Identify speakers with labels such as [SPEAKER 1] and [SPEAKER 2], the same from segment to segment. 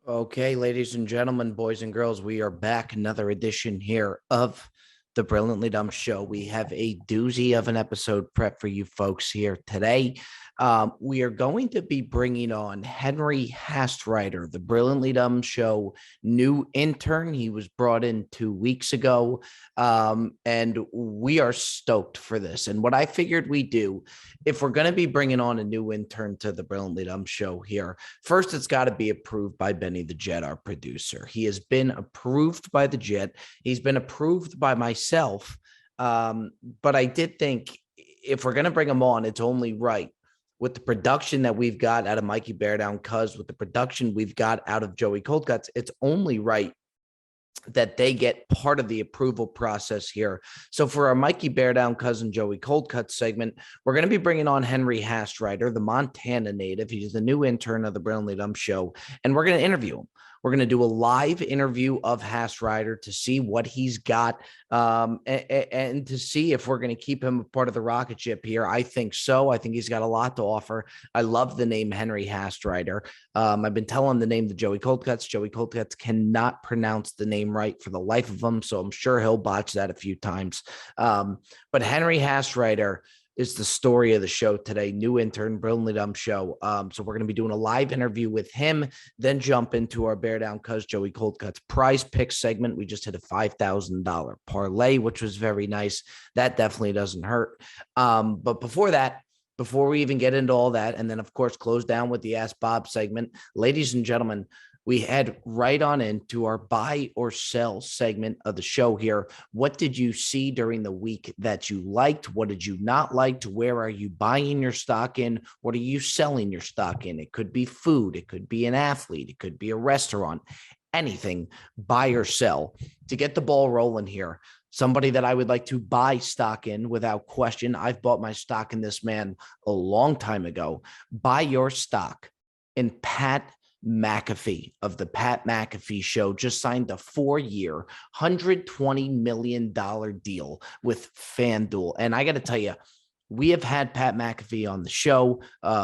[SPEAKER 1] Okay, ladies and gentlemen, boys and girls, we are back. Another edition here of the Brilliantly Dumb Show. We have a doozy of an episode prep for you folks here today. We are going to be bringing on Henry Hastreiter, the Brilliantly Dumb Show new intern. He was brought in 2 weeks ago, and we are stoked for this. And what I figured we do, if we're going to be bringing on a new intern to the Brilliantly Dumb Show here, first, it's got to be approved by Benny the Jet, our producer. He has been approved by the Jet. He's been approved by myself. But I did think if we're going to bring him on, it's only right with the production that we've got out of Mikey Bear Down Cuz, with the production we've got out of Joey Cold Cuts, it's only right that they get part of the approval process here. So for our Mikey Bear Down Cousin Joey Cold Cut segment, we're going to be bringing on Henry Hastreiter, the Montana native. He's the new intern of the Brilliantly Dumb Show, and we're going to interview him. We're going to do a live interview of Hastreiter to see what he's got and to see if we're going to keep him a part of the rocket ship here. I think so. I think he's got a lot to offer. I love the name Henry Hastreiter. I've been telling the name to Joey Cold Cuts. Joey Cold Cuts cannot pronounce the name right for the life of him, so I'm sure he'll botch that a few times. But Henry Hastreiter is the story of the show today. New intern, Brilliantly Dumb Show. So we're going to be doing a live interview with him, then jump into our Bear Down Cuz Joey Cold Cuts prize pick segment. We just hit a $5,000 parlay, which was very nice. That definitely doesn't hurt. But before that, before we even get into all that, and then, of course, close down with the Ask Bob segment, ladies and gentlemen, we head right on into our buy or sell segment of the show here. What did you see during the week that you liked? What did you not like? Where are you buying your stock in? What are you selling your stock in? It could be food. It could be an athlete. It could be a restaurant. Anything, buy or sell. To get the ball rolling here, somebody that I would like to buy stock in without question. I've bought my stock in this man a long time ago. Buy your stock in Pat McAfee of the Pat McAfee Show. Just signed a 4-year, $120 million deal with FanDuel. And I got to tell you, we have had Pat McAfee on the show,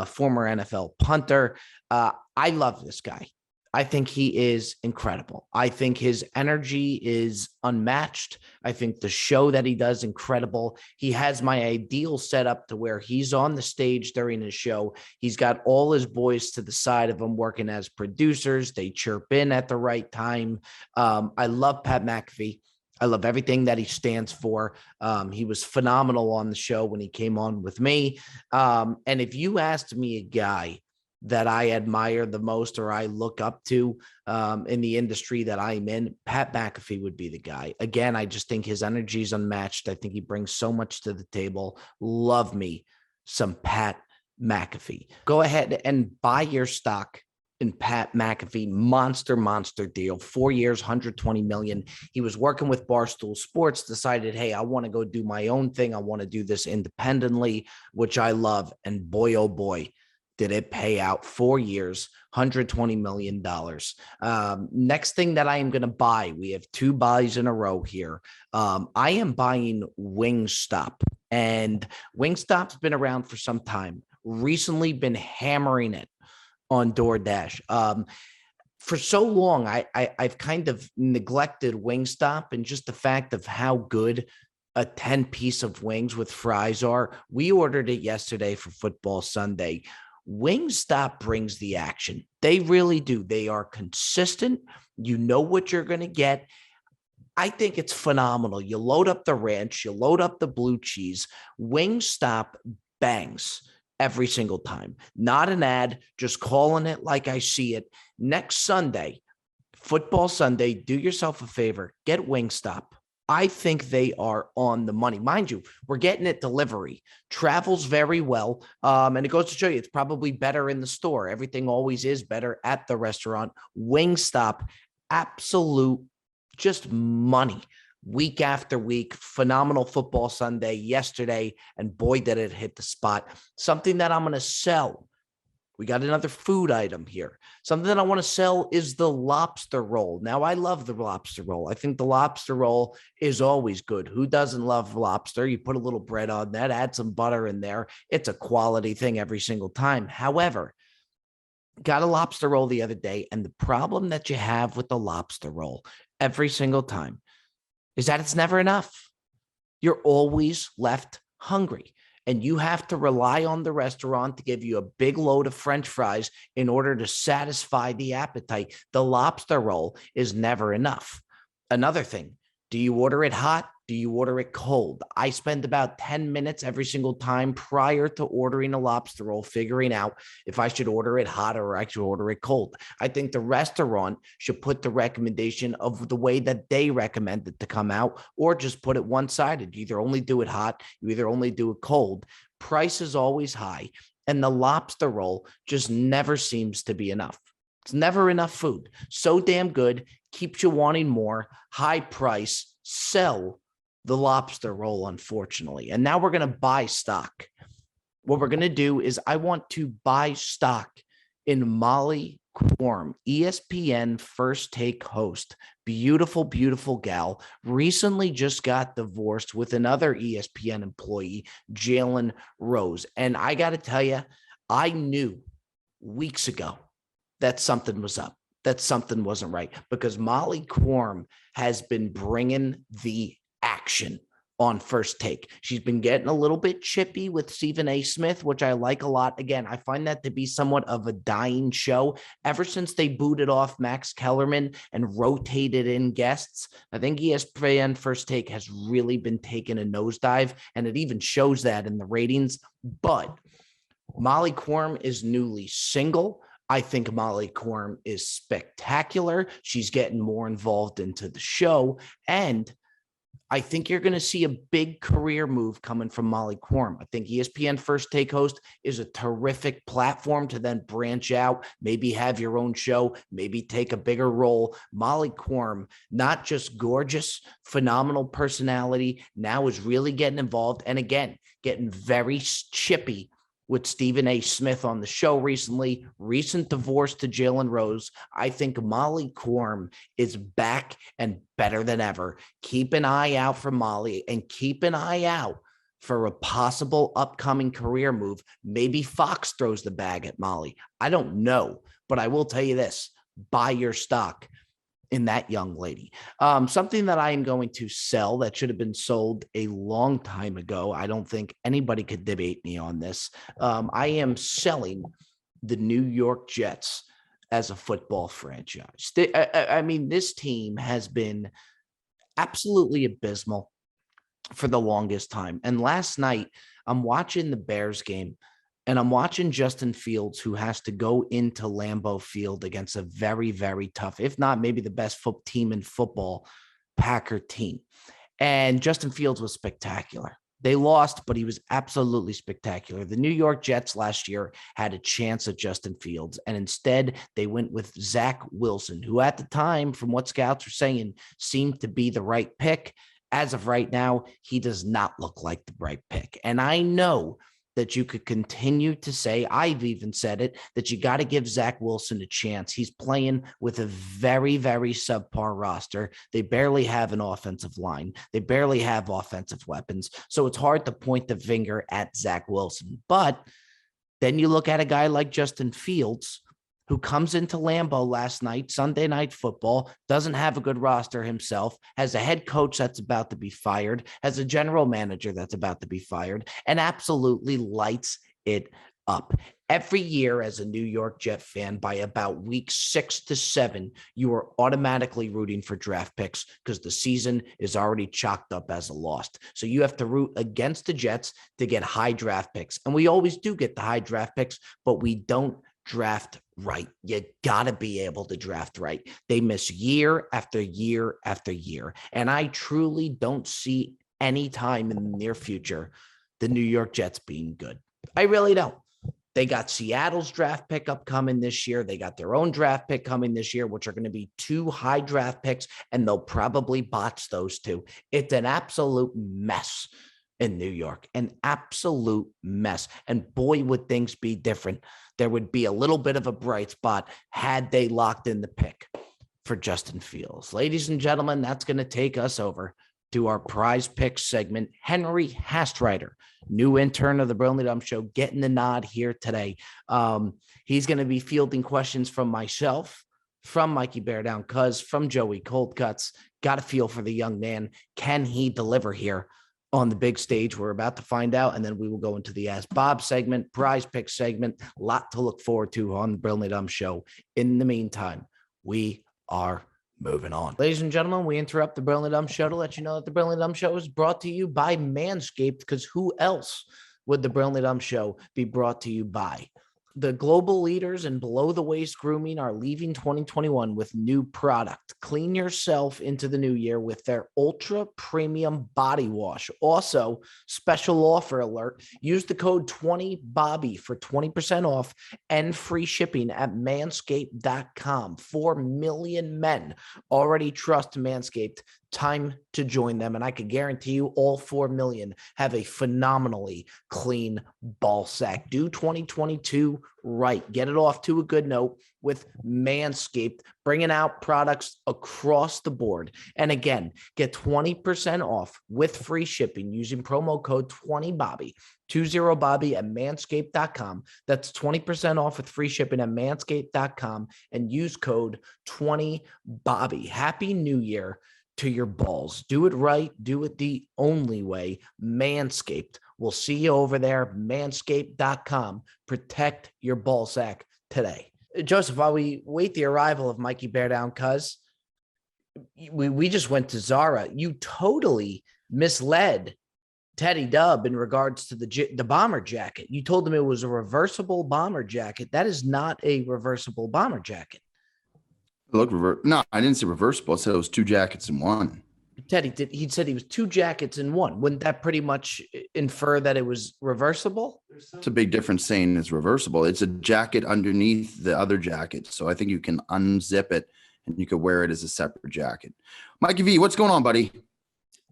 [SPEAKER 1] former NFL punter. I love this guy. I think he is incredible. I think his energy is unmatched. I think the show that he does incredible. He has my ideal setup to where he's on the stage during his show. He's got all his boys to the side of him working as producers. They chirp in at the right time. I love Pat McAfee. I love everything that he stands for. He was phenomenal on the show when he came on with me. And if you asked me a guy that I admire the most or I look up to in the industry that I'm in, Pat McAfee would be the guy. Again, I just think his energy is unmatched. I think he brings so much to the table. Love me some Pat McAfee. Go ahead and buy your stock in Pat McAfee. Monster deal. 4 years, 120 million. He was working with Barstool Sports, decided, hey, I want to go do my own thing. I want to do this independently, which I love. And boy, oh boy, did it pay out. 4 years, $120 million. Next thing that I am going to buy, we have 2 buys in a row here. I am buying Wingstop, and Wingstop's been around for some time. Recently been hammering it on DoorDash. For so long, I've kind of neglected Wingstop, and just the fact of how good a 10-piece of wings with fries are. We ordered it yesterday for Football Sunday. Wingstop brings the action. They really do. They are consistent. You know what you're going to get. I think it's phenomenal. You load up the ranch, you load up the blue cheese. Wingstop bangs every single time. Not an ad, just calling it like I see it. Next Sunday, Football Sunday, do yourself a favor, get Wingstop. I think they are on the money. Mind you, we're getting it delivery. Travels very well. And it goes to show you it's probably better in the store. Everything always is better at the restaurant. Wingstop, absolute just money. Week after week, phenomenal Football Sunday yesterday. And boy, did it hit the spot. Something that I'm going to sell. We got another food item here. Something that I want to sell is the lobster roll. Now, I love the lobster roll. I think the lobster roll is always good. Who doesn't love lobster? You put a little bread on that, add some butter in there. It's a quality thing every single time. However, Got a lobster roll the other day, and the problem that you have with the lobster roll every single time is that it's never enough. You're always left hungry. And you have to rely on the restaurant to give you a big load of French fries in order to satisfy the appetite. The lobster roll is never enough. Another thing, do you order it hot? Do you order it cold? I spend about 10 minutes every single time prior to ordering a lobster roll figuring out if I should order it hot or I should order it cold. I think the restaurant should put the recommendation of the way that they recommend it to come out, or just put it one-sided. You either only do it hot, you either only do it cold. Price is always high, and the lobster roll just never seems to be enough. It's never enough food. So damn good, keeps you wanting more, high price, sell the lobster roll, unfortunately. And now we're going to buy stock. What we're going to do is I want to buy stock in Molly Quorum, ESPN First Take host. Beautiful, beautiful gal. Recently just got divorced with another ESPN employee, Jalen Rose. And I got to tell you, I knew weeks ago that something was up, that something wasn't right, because Molly Quorum has been bringing the action on First Take. She's been getting a little bit chippy with Stephen A. Smith, which I like a lot. Again, I find that to be somewhat of a dying show. Ever since they booted off Max Kellerman and rotated in guests, I think ESPN First Take has really been taking a nosedive, and it even shows that in the ratings. But Molly Quorum is newly single. I think Molly Quorum is spectacular. She's getting more involved into the show, and I think you're going to see a big career move coming from Molly Quorum. I think ESPN First Take host is a terrific platform to then branch out, maybe have your own show, maybe take a bigger role. Molly Quorum, not just gorgeous, phenomenal personality, now is really getting involved, and again, getting very chippy with Stephen A. Smith on the show recently, recent divorce to Jalen Rose. I think Molly Quorum is back and better than ever. Keep an eye out for Molly, and keep an eye out for a possible upcoming career move. Maybe Fox throws the bag at Molly. I don't know, but I will tell you this: buy your stock in that young lady. Something that I am going to sell that should have been sold a long time ago. I don't think anybody could debate me on this. I am selling the New York Jets as a football franchise. I mean, this team has been absolutely abysmal for the longest time. And last night, I'm watching the Bears game, and I'm watching Justin Fields, who has to go into Lambeau Field against a very, very tough, if not maybe the best team in football, Packer team. And Justin Fields was spectacular. They lost, but he was absolutely spectacular. The New York Jets last year had a chance at Justin Fields, and instead they went with Zach Wilson, who at the time, from what scouts were saying, seemed to be the right pick. As of right now, he does not look like the right pick. And I know that you could continue to say, I've even said it, that you got to give Zach Wilson a chance. He's playing with a very, very subpar roster. They barely have an offensive line. They barely have offensive weapons. So it's hard to point the finger at Zach Wilson. But then you look at a guy like Justin Fields, who comes into Lambeau last night, Sunday Night Football, doesn't have a good roster himself, has a head coach that's about to be fired, has a general manager that's about to be fired, and absolutely lights it up. Every year as a New York Jet fan, by about week 6 to 7, you are automatically rooting for draft picks because the season is already chalked up as a loss. So you have to root against the Jets to get high draft picks. And we always do get the high draft picks, but we don't draft right. You got to be able to draft right. They miss year after year after year. And I truly don't see any time in the near future the New York Jets being good. I really don't. They got Seattle's draft pick upcoming this year. They got their own draft pick coming this year, which are going to be 2 high draft picks, and they'll probably botch those 2. It's an absolute mess in New York, an absolute mess. And boy, would things be different. There would be a little bit of a bright spot had they locked in the pick for Justin Fields. Ladies and gentlemen, that's going to take us over to our prize pick segment. Henry Hastreiter, new intern of the Brilliantly Dumb Show, getting the nod here today. He's going to be fielding questions from myself, from Mikey Bear Down Cuz, from Joey Cold Cuts. Got a feel for the young man. Can he deliver here on the big stage? We're about to find out, and then we will go into the Ask Bob segment, prize pick segment. A lot to look forward to on the Brilliantly Dumb Show. In the meantime, we are moving on. Ladies and gentlemen, we interrupt the Brilliantly Dumb Show to let you know that the Brilliantly Dumb Show is brought to you by Manscaped, because who else would the Brilliantly Dumb Show be brought to you by? The global leaders in below-the-waist grooming are leaving 2021 with new product. Clean yourself into the new year with their ultra premium body wash. Also, special offer alert. Use the code 20BOBBY for 20% off and free shipping at manscaped.com. 4 million men already trust Manscaped. Time to join them. And I can guarantee you all 4 million have a phenomenally clean ball sack. Do 2022 right. Get it off to a good note with Manscaped, bringing out products across the board. And again, get 20% off with free shipping using promo code 20BOBBY, 20BOBBY at manscaped.com. That's 20% off with free shipping at manscaped.com and use code 20BOBBY. Happy New Year to your balls. Do it right. Do it the only way. Manscaped. We'll see you over there. Manscaped.com. Protect your ball sack today. Joseph, while we wait the arrival of Mikey Bear Down Cuz, we just went to Zara. You totally misled Teddy Dub in regards to the bomber jacket. You told him it was a reversible bomber jacket. That is not a reversible bomber jacket.
[SPEAKER 2] Look, no, I didn't say reversible. I said it was 2 jackets in one.
[SPEAKER 1] Teddy he said he was 2 jackets in one. Wouldn't that pretty much infer that it was reversible?
[SPEAKER 2] It's a big difference saying it's reversible. It's a jacket underneath the other jacket. So I think you can unzip it and you could wear it as a separate jacket. Mikey V, what's going on, buddy?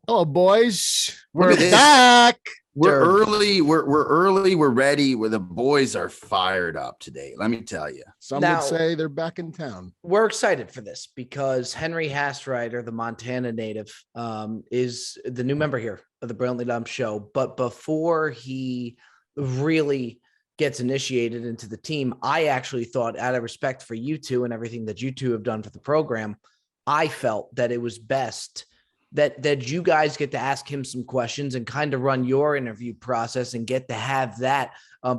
[SPEAKER 3] Hello, boys. We're back.
[SPEAKER 2] We're early. We're early. We're ready. Where the boys are fired up today. Let me tell you.
[SPEAKER 3] Some would say they're back in town.
[SPEAKER 1] We're excited for this because Henry Hastreiter, the Montana native, is the new member here of the Brilliantly Dumb Show. But before he really gets initiated into the team, I actually thought, out of respect for you two and everything that you two have done for the program, I felt that it was best that you guys get to ask him some questions and kind of run your interview process and get to have that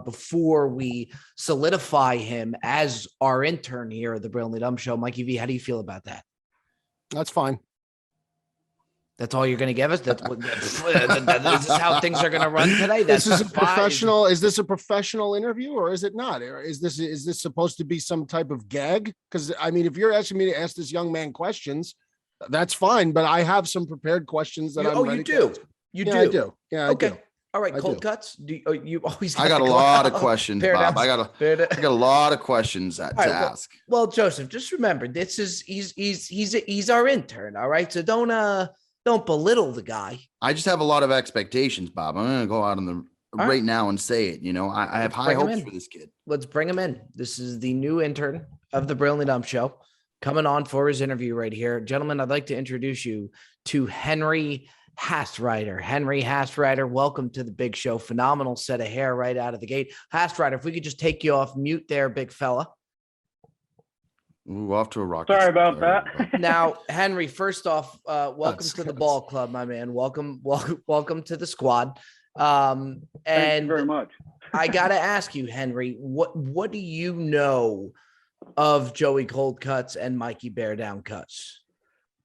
[SPEAKER 1] before we solidify him as our intern here at the Brilliantly Dumb Show. Mikey V, how do you feel about that?
[SPEAKER 3] That's fine.
[SPEAKER 1] That's all you're going to give us? That's what, is this how things are going to run today?
[SPEAKER 3] This is a professional. Is this a professional interview or is it not? Or is this supposed to be some type of gag? Because I mean, if you're asking me to ask this young man questions, that's fine, but I have some prepared questions that I'm ready
[SPEAKER 1] you do.
[SPEAKER 3] To
[SPEAKER 1] you
[SPEAKER 3] yeah,
[SPEAKER 1] do.
[SPEAKER 3] I do. Yeah,
[SPEAKER 1] okay.
[SPEAKER 3] I do.
[SPEAKER 1] All right,
[SPEAKER 3] I
[SPEAKER 1] cold
[SPEAKER 3] do.
[SPEAKER 1] cuts. You always.
[SPEAKER 2] I got a lot of questions, Bob. I got
[SPEAKER 1] a
[SPEAKER 2] lot of questions to ask.
[SPEAKER 1] Well, Joseph, just remember, this is he's our intern. All right, so don't belittle the guy.
[SPEAKER 2] I just have a lot of expectations, Bob. I'm going to go out on the right now and say it. You know, I have high hopes for this kid.
[SPEAKER 1] Let's bring him in. This is the new intern of the Brilliantly Dumb Show, coming on for his interview right here. Gentlemen, I'd like to introduce you to Henry Hastreiter. Henry Hastreiter, welcome to the big show. Phenomenal set of hair right out of the gate. Hastreiter, if we could just take you off mute there, big fella.
[SPEAKER 2] Ooh, off to a rock.
[SPEAKER 4] Sorry about that.
[SPEAKER 1] Now, Henry, first off, welcome to the ball club, my man. Welcome to the squad.
[SPEAKER 4] Thank you very much.
[SPEAKER 1] I got to ask you, Henry, what do you know of Joey Cold Cuts and Mikey Bear Down Cuts?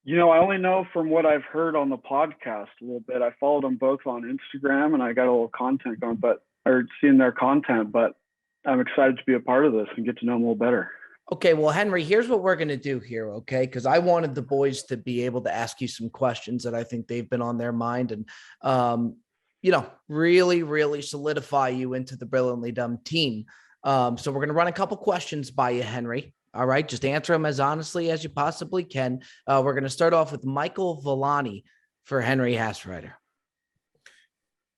[SPEAKER 4] You know, I only know from what I've heard on the podcast a little bit. I followed them both on Instagram and I got a little content going, or seeing their content, but I'm excited to be a part of this and get to know them a little better.
[SPEAKER 1] Okay, well, Henry, here's what we're going to do here, okay? Because I wanted the boys to be able to ask you some questions that I think they've been on their mind and, really, really solidify you into the Brilliantly Dumb team. So we're going to run a couple questions by you, Henry. All right, just answer them as honestly as you possibly can. We're going to start off with Michael Villani for Henry Hastreiter.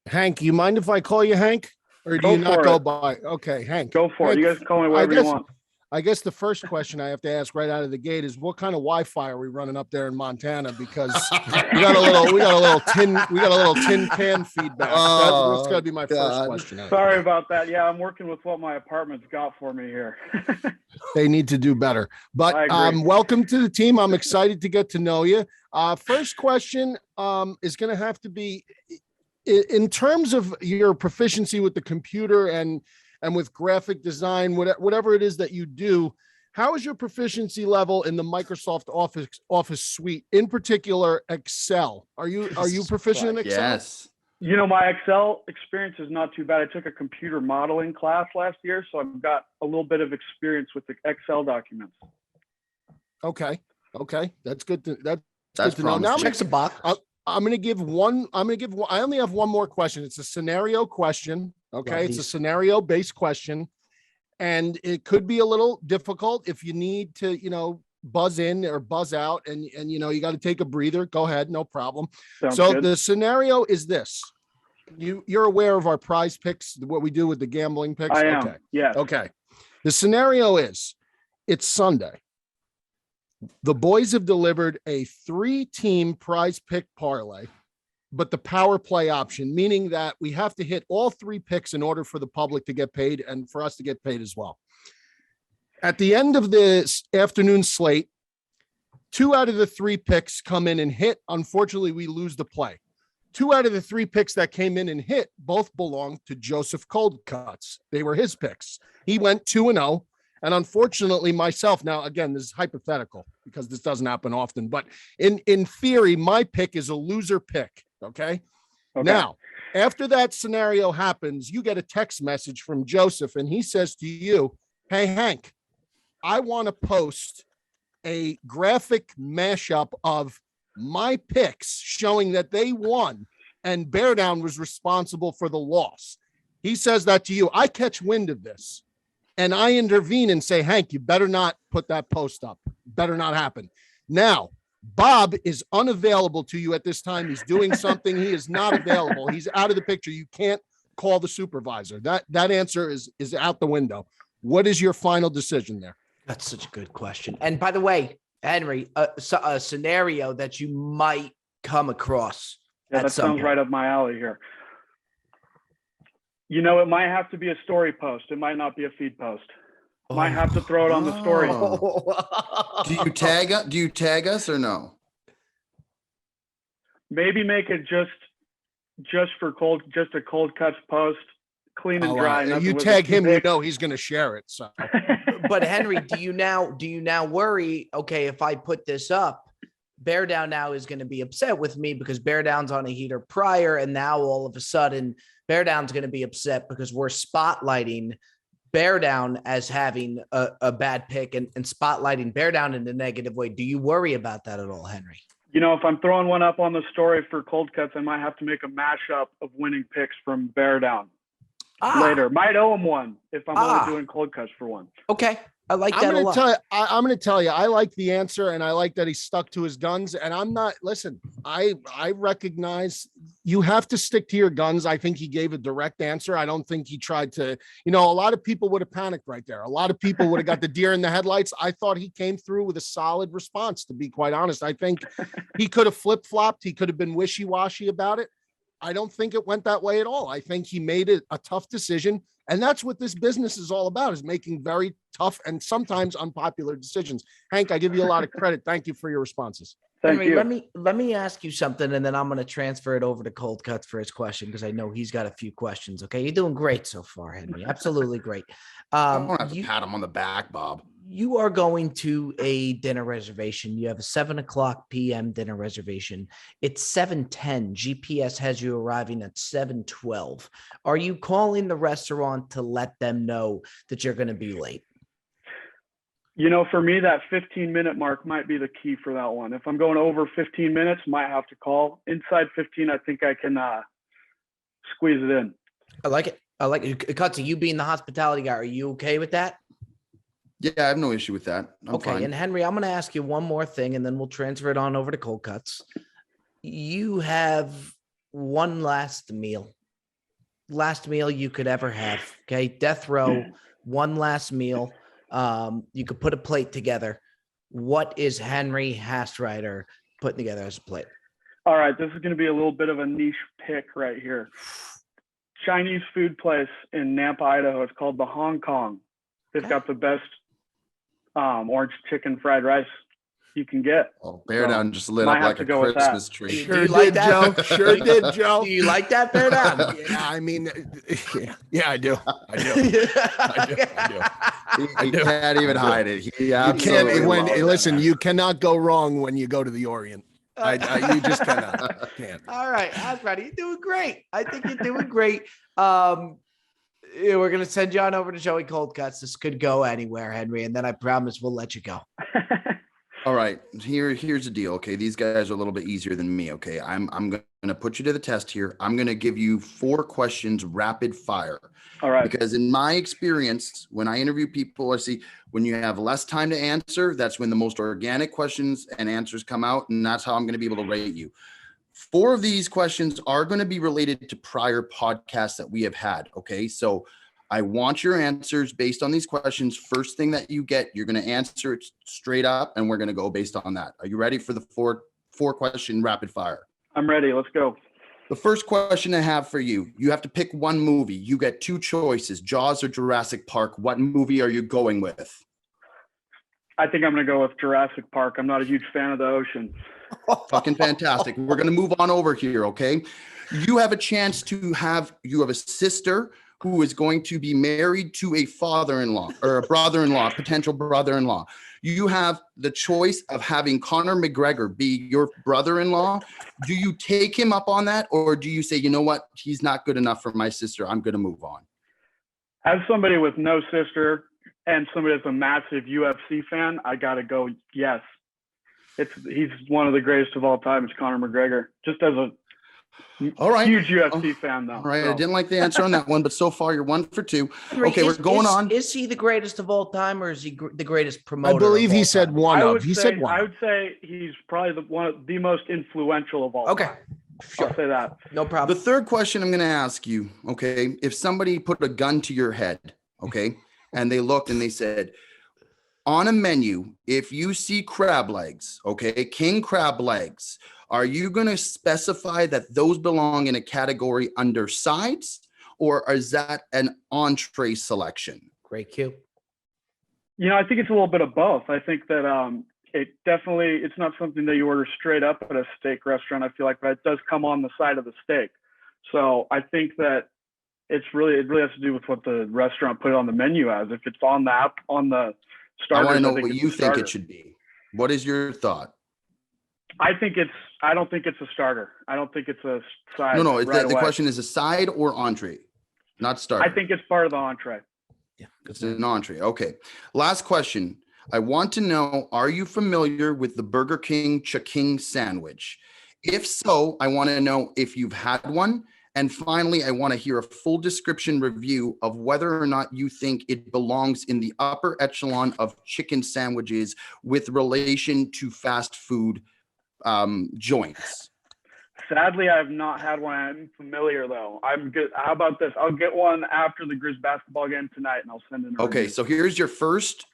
[SPEAKER 3] Hank, you mind if I call you Hank? Or do you not go by? Okay, Hank.
[SPEAKER 4] Go for it. You guys call me whatever you want.
[SPEAKER 3] I guess the first question I have to ask right out of the gate is what kind of Wi-Fi are we running up there in Montana? Because we got a little tin can feedback. That's got to be my first question.
[SPEAKER 4] Sorry about that. Yeah, I'm working with what my apartment's got for me here.
[SPEAKER 3] They need to do better. But welcome to the team. I'm excited to get to know you. First question is going to have to be in terms of your proficiency with the computer and with graphic design, whatever it is that you do, how is your proficiency level in the Microsoft Office suite, in particular Excel? Are you proficient in Excel?
[SPEAKER 2] Yes.
[SPEAKER 4] You know, my Excel experience is not too bad. I took a computer modeling class last year, so I've got a little bit of experience with the Excel documents.
[SPEAKER 3] Okay. That's good to know.
[SPEAKER 2] Now
[SPEAKER 1] Checks a box.
[SPEAKER 3] I'm going to give one. I only have one more question. It's a scenario question. Okay. It's a scenario based question. And it could be a little difficult if you need to, buzz in or buzz out and you got to take a breather. Go ahead. No problem.
[SPEAKER 4] Sounds
[SPEAKER 3] so
[SPEAKER 4] good.
[SPEAKER 3] The scenario is this. You're aware of our prize picks, what we do with the gambling picks?
[SPEAKER 4] I am.
[SPEAKER 3] Okay.
[SPEAKER 4] Yes.
[SPEAKER 3] Okay. The scenario is it's Sunday. The boys have delivered a 3-team prize pick parlay, but the power play option, meaning that we have to hit all 3 picks in order for the public to get paid and for us to get paid as well. At the end of this afternoon slate, 2 out of the 3 picks come in and hit. Unfortunately, we lose the play. 2 out of the 3 picks that came in and hit both belonged to Joseph Coldcuts. They were his picks. He went 2-0. And unfortunately, myself, now, again, this is hypothetical because this doesn't happen often, but in theory, my pick is a loser pick. Okay. Now, after that scenario happens, you get a text message from Joseph and he says to you, "Hey, Hank, I want to post a graphic mashup of my picks showing that they won and Bear Down was responsible for the loss." He says that to you. I catch wind of this. And I intervene and say, "Hank, you better not put that post up. Better not happen." Now, Bob is unavailable to you at this time. He's doing something. He is not available. He's out of the picture. You can't call the supervisor. That answer is out the window. What is your final decision there?
[SPEAKER 1] That's such a good question. And by the way, Henry, a scenario that you might come across.
[SPEAKER 4] Yeah, that sounds right up my alley here. It might have to be a story post. It might not be a feed post. Might have to throw it on the story.
[SPEAKER 2] Do you tag us or no?
[SPEAKER 4] Maybe make it just for a cold cuts post, clean and dry.
[SPEAKER 3] You tag him, he's going to share it. So.
[SPEAKER 1] But Henry, do you now worry? Okay, if I put this up, Bear Down now is going to be upset with me because Bear Down's on a heater prior, and now all of a sudden Bear Down's going to be upset because we're spotlighting Bear Down as having a bad pick and spotlighting Bear Down in a negative way. Do you worry about that at all, Henry?
[SPEAKER 4] If I'm throwing one up on the story for cold cuts, I might have to make a mashup of winning picks from Bear Down later. Might owe him one if I'm only doing cold cuts for one.
[SPEAKER 1] Okay. I like that a lot.
[SPEAKER 3] I'm going to tell you, I like the answer and I like that he stuck to his guns. And I recognize you have to stick to your guns. I think he gave a direct answer. I don't think he tried to, a lot of people would have panicked right there. A lot of people would have got the deer in the headlights. I thought he came through with a solid response, to be quite honest. I think he could have flip-flopped. He could have been wishy-washy about it. I don't think it went that way at all. I think he made it a tough decision. And that's what this business is all about, is making very tough and sometimes unpopular decisions. Hank, I give you a lot of credit. Thank you for your responses.
[SPEAKER 4] Thank you.
[SPEAKER 1] Let me ask you something, and then I'm going to transfer it over to Cold Cuts for his question because I know he's got a few questions. Okay, you're doing great so far, Henry. Absolutely great.
[SPEAKER 2] I don't have to pat him on the back, Bob.
[SPEAKER 1] You are going to a dinner reservation. You have a 7:00 p.m. dinner reservation. It's 7:10. GPS has you arriving at 7:12. Are you calling the restaurant to let them know that you're going to be late?
[SPEAKER 4] For me, that 15-minute mark might be the key for that one. If I'm going over 15 minutes, might have to call. Inside 15, I think I can squeeze it in.
[SPEAKER 1] I like it. Kutzy, you being the hospitality guy, are you okay with that?
[SPEAKER 2] Yeah, I have no issue with that. I'm fine.
[SPEAKER 1] And Henry, I'm going to ask you one more thing, and then we'll transfer it on over to Cold Cuts. You have one last meal you could ever have. Okay, death row, one last meal. You could put a plate together. What is Henry Hastreiter putting together as a plate?
[SPEAKER 4] All right, this is going to be a little bit of a niche pick right here. Chinese food place in Nampa, Idaho. It's called the Hong Kong. They've got the best orange chicken fried rice you can get.
[SPEAKER 2] Oh, Bear Down just lit
[SPEAKER 4] might
[SPEAKER 2] up
[SPEAKER 4] have
[SPEAKER 2] like
[SPEAKER 4] to
[SPEAKER 2] a
[SPEAKER 4] go with that.
[SPEAKER 2] Christmas tree.
[SPEAKER 1] Do
[SPEAKER 3] Sure
[SPEAKER 1] you like
[SPEAKER 3] did,
[SPEAKER 1] that?
[SPEAKER 3] Joe. Sure did, Joe.
[SPEAKER 1] Do you like that, Bear Down?
[SPEAKER 3] Yeah, I mean, yeah, I do. I do.
[SPEAKER 2] He can't even hide it. He
[SPEAKER 3] You
[SPEAKER 2] absolutely
[SPEAKER 3] can't.
[SPEAKER 2] loves that.
[SPEAKER 3] Listen, you cannot go wrong when you go to the Orient. You just cannot. Can't.
[SPEAKER 1] All right, Hastreiter, you're doing great. I think you're doing great. Yeah, we're gonna send you on over to Joey Cold Cuts. This could go anywhere, Henry, and then I promise we'll let you go.
[SPEAKER 2] All right, here's the deal. Okay, these guys are a little bit easier than me. Okay, I'm going to put you to the test here. I'm going to give you 4 questions, rapid fire.
[SPEAKER 4] All right.
[SPEAKER 2] Because in my experience, when I interview people, I see when you have less time to answer, that's when the most organic questions and answers come out, and that's how I'm going to be able to rate you. 4 of these questions are going to be related to prior podcasts that we have had. Okay, so I want your answers based on these questions. First thing that you get, you're going to answer it straight up, and we're going to go based on that. Are you ready for the four question rapid fire?
[SPEAKER 4] I'm ready. Let's go.
[SPEAKER 2] The first question I have for you, you have to pick one movie. You get 2 choices, Jaws or Jurassic Park. What movie are you going with?
[SPEAKER 4] I think I'm going to go with Jurassic Park. I'm not a huge fan of the ocean.
[SPEAKER 2] Fucking fantastic. We're going to move on over here, okay? You have a chance to you have a sister who is going to be married to a father-in-law or a brother-in-law, potential brother-in-law. You have the choice of having Conor McGregor be your brother-in-law. Do you take him up on that, or do you say, you know what, he's not good enough for my sister, I'm going to move on?
[SPEAKER 4] As somebody with no sister and somebody that's a massive UFC fan, I got to go, yes. He's one of the greatest of all time. It's Conor McGregor. Just as a
[SPEAKER 2] all right.
[SPEAKER 4] huge UFC fan, though.
[SPEAKER 2] All right,
[SPEAKER 4] so.
[SPEAKER 2] I didn't like the answer on that one, but so far you're 1 for 2. Okay, we're going on.
[SPEAKER 1] Is he the greatest of all time, or is he the greatest promoter?
[SPEAKER 3] I believe he said one of. He said one.
[SPEAKER 4] I would say he's probably the most influential of all time.
[SPEAKER 1] Okay, sure.
[SPEAKER 4] I'll say that.
[SPEAKER 1] No problem.
[SPEAKER 2] The third question I'm going to ask you, okay, if somebody put a gun to your head, okay, and they looked and they said, on a menu, if you see crab legs, okay, king crab legs, are you going to specify that those belong in a category under sides, or is that an entree selection?
[SPEAKER 1] Great cue.
[SPEAKER 4] I think it's a little bit of both. I think that it's not something that you order straight up at a steak restaurant, I feel like, but it does come on the side of the steak. So I think that it really has to do with what the restaurant put it on the menu as. If it's on the app, on the starters,
[SPEAKER 2] I want to know what you think it should be. What is your thought?
[SPEAKER 4] I don't think it's a starter. I don't think it's a side.
[SPEAKER 2] No. The question is a side or entree, not starter.
[SPEAKER 4] I think it's part of the entree.
[SPEAKER 1] Yeah,
[SPEAKER 2] it's an entree. Okay. Last question. I want to know, are you familiar with the Burger King Chicken sandwich? If so, I want to know if you've had one. And finally, I want to hear a full description review of whether or not you think it belongs in the upper echelon of chicken sandwiches with relation to fast food joints.
[SPEAKER 4] Sadly, I have not had one. I'm familiar though. I'm good. How about this? I'll get one after the Grizz basketball game tonight, and I'll send it.
[SPEAKER 2] Okay, so here's your first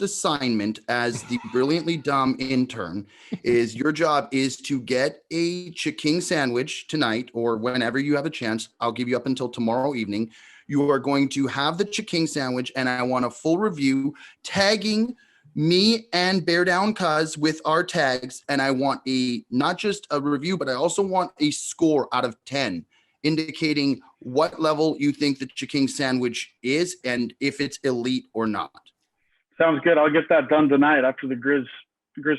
[SPEAKER 2] assignment as the brilliantly dumb intern. Is your job is to get a chicken sandwich tonight or whenever you have a chance. I'll give you up until tomorrow evening. You are going to have the chicken sandwich, and I want a full review, tagging me and Bear Down Cuz with our tags, and I want not just a review, but I also want a score out of 10, indicating what level you think the chicken sandwich is and if it's elite or not.
[SPEAKER 4] Sounds good. I'll get that done tonight after the Grizz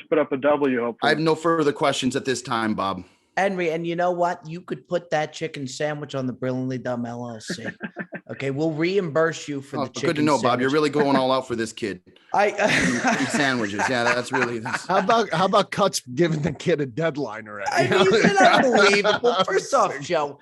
[SPEAKER 4] put up a W. Hopefully.
[SPEAKER 2] I have no further questions at this time, Bob.
[SPEAKER 1] Henry, and you know what? You could put that chicken sandwich on the Brilliantly Dumb LLC. Okay, we'll reimburse you for the chicken.
[SPEAKER 2] Good to know,
[SPEAKER 1] sandwich.
[SPEAKER 2] Bob. You're really going all out for this kid. Sandwiches. Yeah, that's really this.
[SPEAKER 3] How about Cuts giving the kid a deadline already?
[SPEAKER 1] I mean, it's unbelievable. First off, Joe,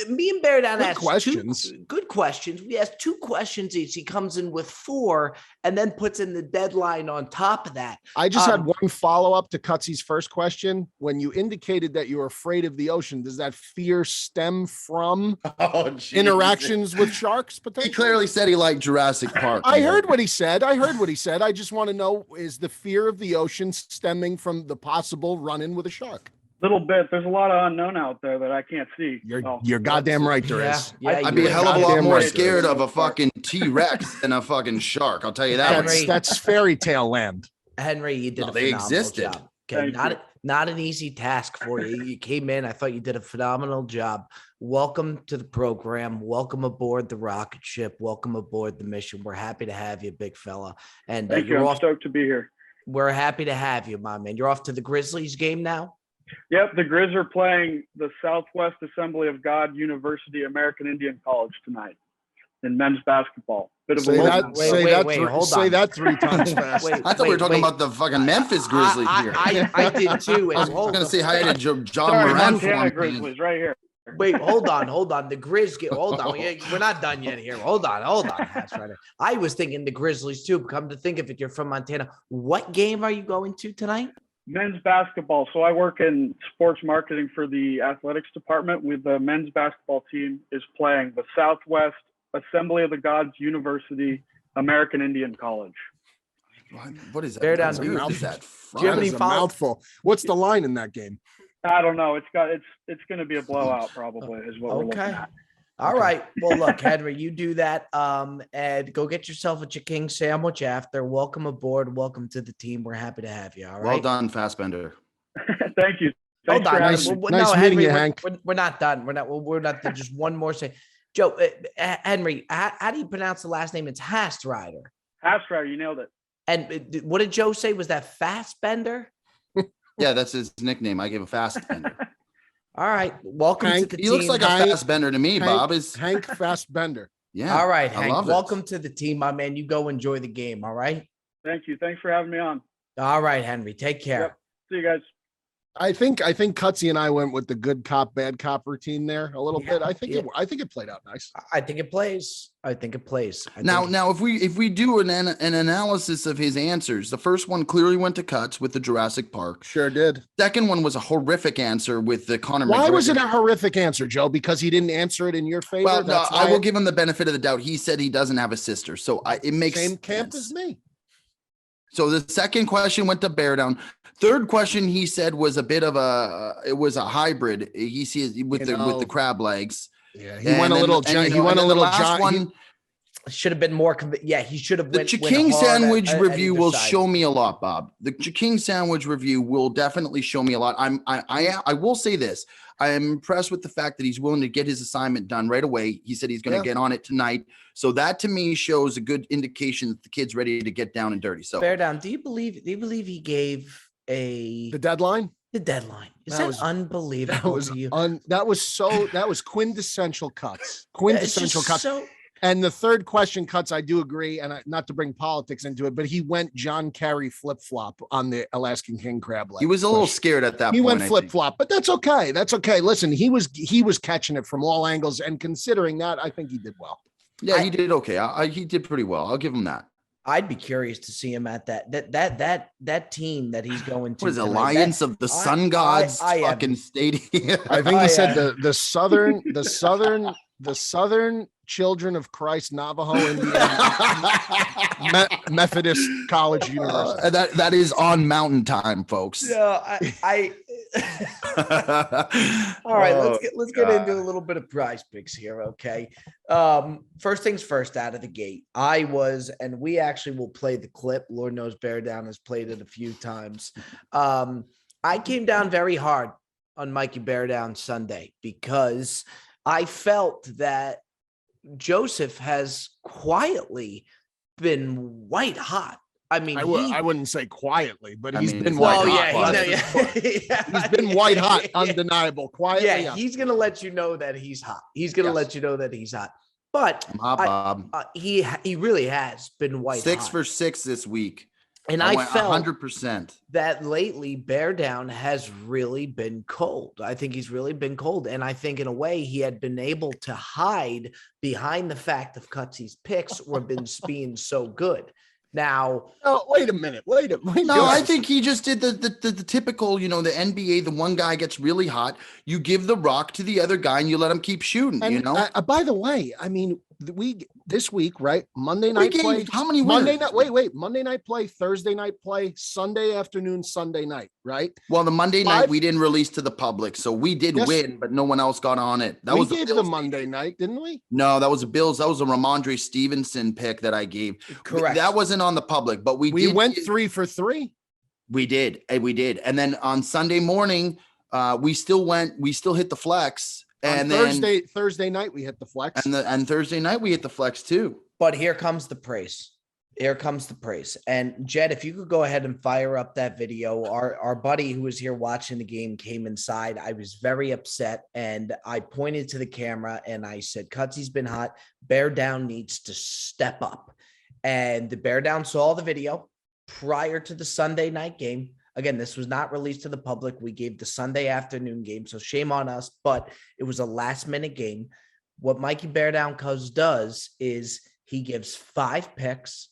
[SPEAKER 1] Me and Bear Down
[SPEAKER 3] Good
[SPEAKER 1] asked
[SPEAKER 3] questions.
[SPEAKER 1] Good questions. We asked 2 questions each. He comes in with 4 and then puts in the deadline on top of that.
[SPEAKER 3] I just had one follow-up to Cutsy's first question. When you indicated that you were afraid of the ocean, does that fear stem from interactions with sharks?
[SPEAKER 2] He
[SPEAKER 3] Potentially?
[SPEAKER 2] clearly said he liked Jurassic Park.
[SPEAKER 3] I heard what he said. I just want to know, is the fear of the ocean stemming from the possible run-in with a shark?
[SPEAKER 4] Little bit. There's a lot of unknown out there that I can't see.
[SPEAKER 3] You're goddamn right there is.
[SPEAKER 2] I'd be a hell of a lot more scared of a fucking T-Rex than a fucking shark. I'll tell you that.
[SPEAKER 3] That's fairy tale land.
[SPEAKER 1] Henry, you did a
[SPEAKER 2] they
[SPEAKER 1] phenomenal
[SPEAKER 2] existed.
[SPEAKER 1] job. Okay, not an easy task for you. You came in. I thought you did a phenomenal job. Welcome to the program. Welcome aboard the rocket ship. Welcome aboard the mission. We're happy to have you, big fella. And
[SPEAKER 4] Thank you. I'm stoked to be here.
[SPEAKER 1] We're happy to have you, my man. You're off to the Grizzlies game now?
[SPEAKER 4] Yep, the Grizz are playing the Southwest Assembly of God University American Indian College tonight in men's basketball. Bit of
[SPEAKER 3] Say
[SPEAKER 4] a
[SPEAKER 3] that. Say that 3 times fast.
[SPEAKER 1] Wait,
[SPEAKER 2] I thought we were talking about the fucking Memphis Grizzlies here.
[SPEAKER 1] I did too.
[SPEAKER 2] I was going to say hi to John
[SPEAKER 4] Sorry,
[SPEAKER 2] Moran.
[SPEAKER 4] Montana Grizzlies right here.
[SPEAKER 1] Wait, hold on. The Grizz get. Hold on, we're not done yet here. Hold on. That's right. I was thinking the Grizzlies too. Come to think of it, you're from Montana. What game are you going to tonight?
[SPEAKER 4] Men's basketball. So I work in sports marketing for the athletics department. With the men's basketball team is playing the Southwest Assembly of the Gods University American Indian College.
[SPEAKER 2] What is that?
[SPEAKER 1] Bear down.
[SPEAKER 2] Where is that from?
[SPEAKER 1] Do you have any
[SPEAKER 3] That is a mouthful. What's the line in that game?
[SPEAKER 4] I don't know. It's going to be a blowout probably is what we're looking at.
[SPEAKER 1] All right. Well, look, Henry, you do that. And go get yourself a chicken sandwich after. Welcome aboard. Welcome to the team. We're happy to have you. All right.
[SPEAKER 2] Well done, Fassbender.
[SPEAKER 4] Thank you.
[SPEAKER 1] Hold on.
[SPEAKER 3] Nice meeting you, Hank.
[SPEAKER 1] We're not done. We're not done. Just one more thing. Joe, Henry, how do you pronounce the last name? It's Hastrider.
[SPEAKER 4] Hastrider, you nailed it.
[SPEAKER 1] And what did Joe say? Was that Fassbender?
[SPEAKER 2] Yeah, that's his nickname. I gave a Fassbender.
[SPEAKER 1] All right. Welcome
[SPEAKER 3] Hank,
[SPEAKER 1] to the
[SPEAKER 2] He
[SPEAKER 1] team.
[SPEAKER 2] looks like a Fassbender to me, Bob. Is
[SPEAKER 3] Hank Fassbender.
[SPEAKER 2] yeah.
[SPEAKER 1] All right,
[SPEAKER 2] I
[SPEAKER 1] Hank.
[SPEAKER 2] love it.
[SPEAKER 1] Welcome to the team, my man. You go enjoy the game. All right.
[SPEAKER 4] Thank you. Thanks for having me on.
[SPEAKER 1] All right, Henry. Take care.
[SPEAKER 4] Yep. See you guys.
[SPEAKER 3] I think Cutsy and I went with the good cop, bad cop routine there a little bit. I think it played out nice.
[SPEAKER 1] I think it plays.
[SPEAKER 2] Now, if we do an analysis of his answers, the first one clearly went to Cuts with the Jurassic Park.
[SPEAKER 3] Sure did.
[SPEAKER 2] Second one was a horrific answer with the Conor McGregor.
[SPEAKER 3] Why was it a horrific answer, Joe? Because he didn't answer it in your favor?
[SPEAKER 2] Well, no, I will give him the benefit of the doubt. He said he doesn't have a sister, so it makes
[SPEAKER 3] same camp
[SPEAKER 2] sense.
[SPEAKER 3] as me.
[SPEAKER 2] So the second question went to Bear Down. Third question, he said, was a bit of a hybrid. He sees with the crab legs.
[SPEAKER 3] Yeah, he went a little.
[SPEAKER 2] One
[SPEAKER 1] should have been more. He should have.
[SPEAKER 2] The Chiking sandwich review will show me a lot, Bob. The Chiking sandwich review will definitely show me a lot. I will say this. I am impressed with the fact that he's willing to get his assignment done right away. He said he's going to get on it tonight. So that to me shows a good indication that the kid's ready to get down and dirty. So
[SPEAKER 1] Bear Down. Do you believe he gave
[SPEAKER 3] the deadline?
[SPEAKER 1] The deadline. Is that unbelievable to you?
[SPEAKER 3] That was quintessential Cuts. Quintessential Cuts. And the third question, Cuts, I do agree, and not to bring politics into it, but he went John Kerry flip-flop on the Alaskan king crab leg.
[SPEAKER 2] He was a little scared at that point.
[SPEAKER 3] He went flip-flop, but that's okay. That's okay. Listen, he was catching it from all angles, and considering that, I think he did well.
[SPEAKER 2] Yeah, he did okay. He did pretty well. I'll give him that.
[SPEAKER 1] I'd be curious to see him at that team that he's going to.
[SPEAKER 2] What is it, Alliance of the Sun Gods fucking stadium?
[SPEAKER 3] I think he said the Southern Children of Christ Navajo Indian Methodist College University.
[SPEAKER 2] That is on Mountain Time, folks.
[SPEAKER 1] Yeah, all right, let's get into a little bit of prize picks here, okay? First things first, out of the gate, and we actually will play the clip. Lord knows Bear Down has played it a few times. I came down very hard on Mikey Bear Down Sunday because I felt that Joseph has quietly been white hot. I mean,
[SPEAKER 3] I wouldn't say quietly, but he's been white hot. He's been white hot, undeniable. Quietly,
[SPEAKER 1] yeah, he's gonna let you know that he's hot. He's gonna let you know that he's hot. But
[SPEAKER 2] Bob.
[SPEAKER 1] he really has been white.
[SPEAKER 2] 6 for 6 this week.
[SPEAKER 1] And I felt
[SPEAKER 2] 100%.
[SPEAKER 1] that lately Bear Down has really been cold. I think he's really been cold. And I think in a way he had been able to hide behind the fact of Cutsy's picks or been being so good. Now,
[SPEAKER 3] oh, wait a minute.
[SPEAKER 2] No, I think he just did the typical, the NBA, the one guy gets really hot. You give the rock to the other guy and you let him keep shooting,
[SPEAKER 3] And by the way, I mean, this week, right? Monday night play.
[SPEAKER 2] How many
[SPEAKER 3] Monday
[SPEAKER 2] winners?
[SPEAKER 3] night. Wait. Monday night play, Thursday night play, Sunday afternoon, Sunday night, right?
[SPEAKER 2] Well, the Monday night we didn't release to the public, so we did win, but no one else got on it.
[SPEAKER 3] We gave the Monday night, didn't we?
[SPEAKER 2] No, that was the Bills. That was a Ramondre Stevenson pick that I gave.
[SPEAKER 1] correct.
[SPEAKER 2] That wasn't on the public, but we
[SPEAKER 3] went 3 for 3.
[SPEAKER 2] We did, and then on Sunday morning, we still hit the flex. And
[SPEAKER 3] then Thursday night we hit the flex,
[SPEAKER 2] and Thursday night we hit the flex too.
[SPEAKER 1] But here comes the praise. Here comes the praise. And Jed, if you could go ahead and fire up that video. Our buddy who was here watching the game came inside. I was very upset, and I pointed to the camera and I said, "Cutsy's been hot. Bear Down needs to step up." And the Bear Down saw the video prior to the Sunday night game. Again, this was not released to the public. We gave the Sunday afternoon game, so shame on us, but it was a last-minute game. What Mikey Bear Down Cuz does is he gives 5 picks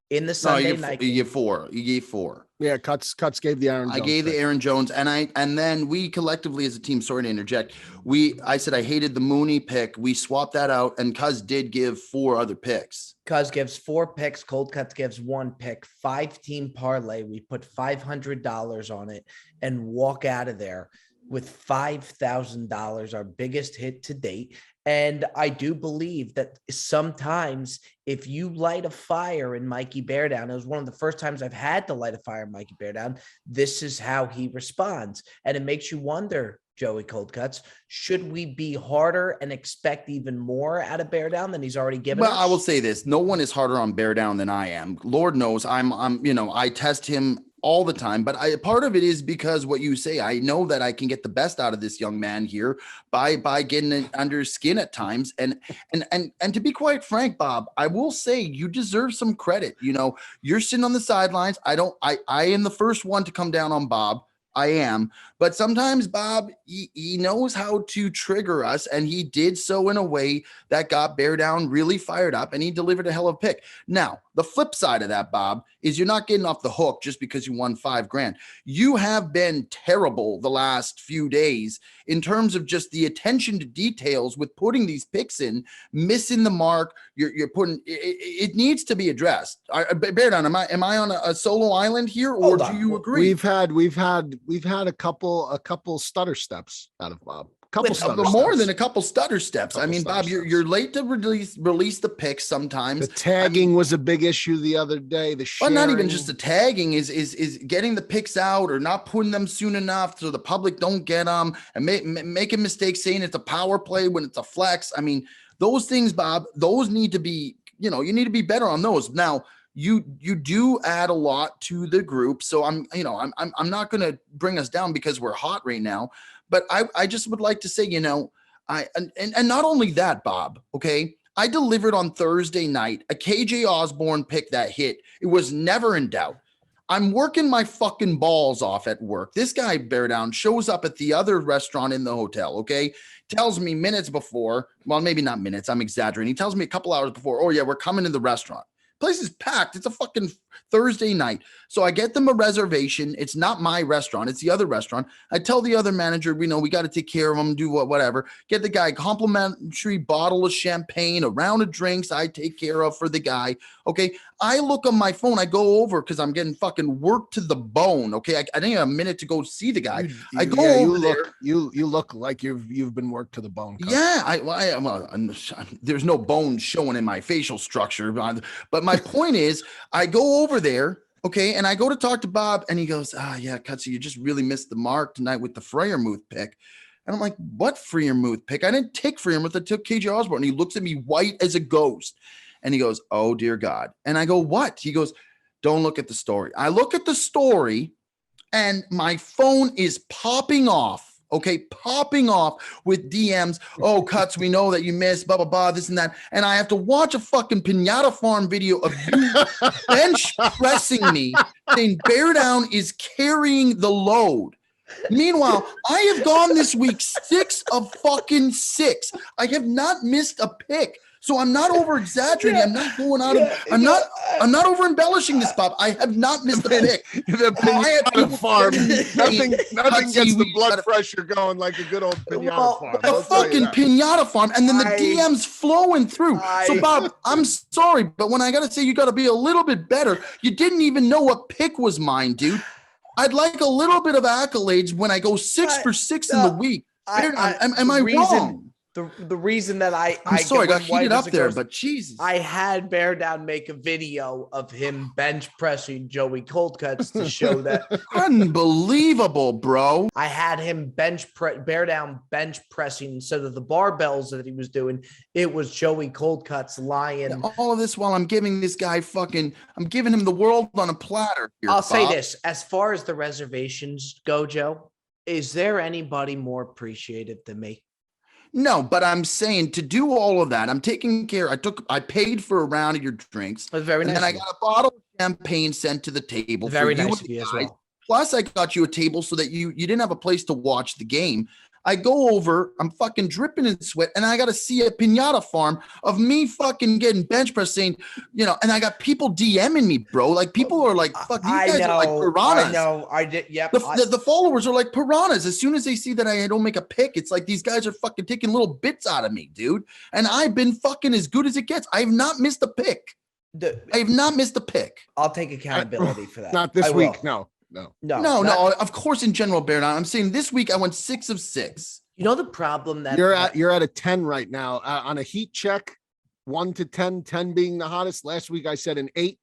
[SPEAKER 1] in the Sunday night game.
[SPEAKER 2] You gave 4.
[SPEAKER 3] Yeah, Cuts gave the Aaron Jones.
[SPEAKER 2] I gave the Aaron Jones, and then we collectively as a team, sorry to interject, I said I hated the Mooney pick. We swapped that out, and Cuz did give 4 other picks.
[SPEAKER 1] Cuz gives 4 picks. Cold Cuts gives 1 pick. 5-team parlay. We put $500 on it and walk out of there with $5,000, our biggest hit to date. And I do believe that sometimes if you light a fire in Mikey Bear Down, it was one of the first times I've had to light a fire in Mikey Bear Down, this is how he responds. And it makes you wonder, Joey Cold Cuts, should we be harder and expect even more out of Bear Down than he's already given us?
[SPEAKER 2] I will say this. No one is harder on Bear Down than I am. Lord knows I test him all the time, but part of it is because what you say, I know that I can get the best out of this young man here by getting it under his skin at times. And to be quite frank, Bob, I will say you deserve some credit. You're sitting on the sidelines. I am the first one to come down on Bob. I am, but sometimes Bob, he knows how to trigger us, and he did so in a way that got Bear Down really fired up, and he delivered a hell of a pick. Now, the flip side of that, Bob, is you're not getting off the hook just because you won $5,000. You have been terrible the last few days in terms of just the attention to details with putting these picks in, missing the mark. You're putting it needs to be addressed. Bear Down, am I on a solo island here, or do you agree?
[SPEAKER 3] We've had a couple stutter steps out of Bob.
[SPEAKER 2] More than a couple stutter steps. I mean, Bob, you're late to release the picks sometimes.
[SPEAKER 3] The tagging was a big issue the other day.
[SPEAKER 2] But not even just the tagging is getting the picks out or not putting them soon enough so the public don't get them, and making mistakes saying it's a power play when it's a flex. I mean, those things, Bob, those need to be, you need to be better on those. Now, you do add a lot to the group, so I'm not going to bring us down because we're hot right now, but I just would like to say, and not only that, Bob, okay, I delivered on Thursday night a KJ Osborne pick that hit. It was never in doubt. I'm working my fucking balls off at work. This guy, Bear Down, shows up at the other restaurant in the hotel, okay? Tells me minutes before, well, maybe not minutes, I'm exaggerating. He tells me a couple hours before, oh yeah, we're coming to the restaurant. Place is packed. It's a fucking Thursday night. So I get them a reservation. It's not my restaurant. It's the other restaurant. I tell the other manager, we got to take care of them, do whatever. Get the guy a complimentary bottle of champagne, a round of drinks I take care of for the guy. Okay. I look on my phone. I go over because I'm getting fucking worked to the bone. Okay. I didn't have a minute to go see the guy. I go over there.
[SPEAKER 3] You look like you've been worked to the bone.
[SPEAKER 2] Yeah. There's no bone showing in my facial structure, but my point is I go over there. Okay. And I go to talk to Bob and he goes, yeah, Cutsy, you just really missed the mark tonight with the Freiermuth pick. And I'm like, what Freiermuth pick? I didn't take Freiermuth. I took KJ Osborne. And he looks at me white as a ghost. And he goes, oh, dear God. And I go, what? He goes, don't look at the story. I look at the story and my phone is popping off. okay, popping off with DMs. Oh, Cuts, we know that you missed, blah, blah, blah, this and that. And I have to watch a fucking Pinata Farm video of you bench pressing me, saying Bear Down is carrying the load. Meanwhile, I have gone this week 6 of fucking 6. I have not missed a pick. So I'm not over exaggerating. I'm not going out of, I'm not over embellishing this, Bob. I have not missed a pick.
[SPEAKER 3] The Pinata Farm. Nothing gets the blood pressure going like a good old Pinata Farm.
[SPEAKER 2] The fucking Pinata Farm. And then the DMs flowing through. So Bob, I'm sorry, but when I got to say you got to be a little bit better, you didn't even know what pick was mine, dude. I'd like a little bit of accolades when I go 6 for 6 in the week. Am I wrong?
[SPEAKER 1] The reason that
[SPEAKER 2] I'm sorry, I got heated up there, but Jesus.
[SPEAKER 1] I had Bear Down make a video of him bench pressing Joey Cold Cuts to show that.
[SPEAKER 2] Unbelievable, bro.
[SPEAKER 1] I had him Bear Down bench pressing instead of the barbells that he was doing. It was Joey Cold Cuts lying.
[SPEAKER 2] All of this while I'm giving this guy I'm giving him the world on a platter here,
[SPEAKER 1] I'll say this. As far as the reservations go, Joe, is there anybody more appreciated than me?
[SPEAKER 2] No, but I'm saying to do all of that, I'm taking care. I paid for a round of your drinks.
[SPEAKER 1] That's very nice.
[SPEAKER 2] And then I got a bottle of champagne sent to the table.
[SPEAKER 1] Very nice of you as well.
[SPEAKER 2] Plus, I got you a table so that you didn't have a place to watch the game. I go over, I'm fucking dripping in sweat, and I got to see a Pinata Farm of me fucking getting bench press saying, and I got people DMing me, bro. Like, people are like, fuck, these guys are like piranhas.
[SPEAKER 1] I know, I did, yep.
[SPEAKER 2] The followers are like piranhas. As soon as they see that I don't make a pick, it's like these guys are fucking taking little bits out of me, dude. And I've been fucking as good as it gets. I have not missed a pick. I have not missed a pick.
[SPEAKER 1] I'll take accountability for that.
[SPEAKER 3] Not this week, no.
[SPEAKER 2] No. Of course, in general, Bear Down. I'm saying this week I went 6 of 6.
[SPEAKER 1] You know the problem that
[SPEAKER 3] you're at a 10 right now on a heat check, 1 to 10, 10 being the hottest. Last week I said an 8,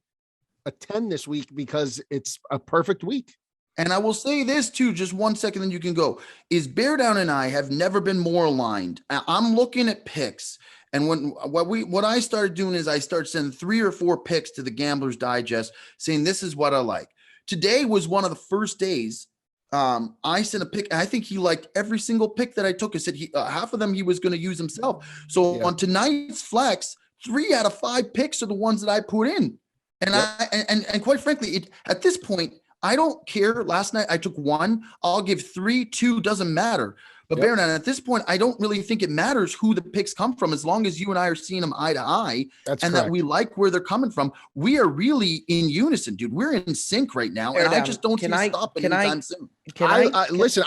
[SPEAKER 3] a 10 this week because it's a perfect week.
[SPEAKER 2] And I will say this too, just 1 second, then you can go. Is Bear Down and I have never been more aligned. I'm looking at picks. And what I started doing is I started sending 3 or 4 picks to the Gambler's Digest saying, this is what I like. Today was one of the first days I sent a pick, and I think he liked every single pick that I took. I said half of them he was going to use himself. So on tonight's flex, 3 out of 5 picks are the ones that I put in. And and quite frankly, at this point, I don't care. Last night I took 1. I'll give 3, 2, doesn't matter. But Bear Down, at this point, I don't really think it matters who the picks come from, as long as you and I are seeing them eye to eye.
[SPEAKER 3] That's
[SPEAKER 2] and
[SPEAKER 3] correct.
[SPEAKER 2] That we like where they're coming from. We are really in unison, dude. We're in sync right now, and I just don't see it stopping anytime soon.
[SPEAKER 3] Listen,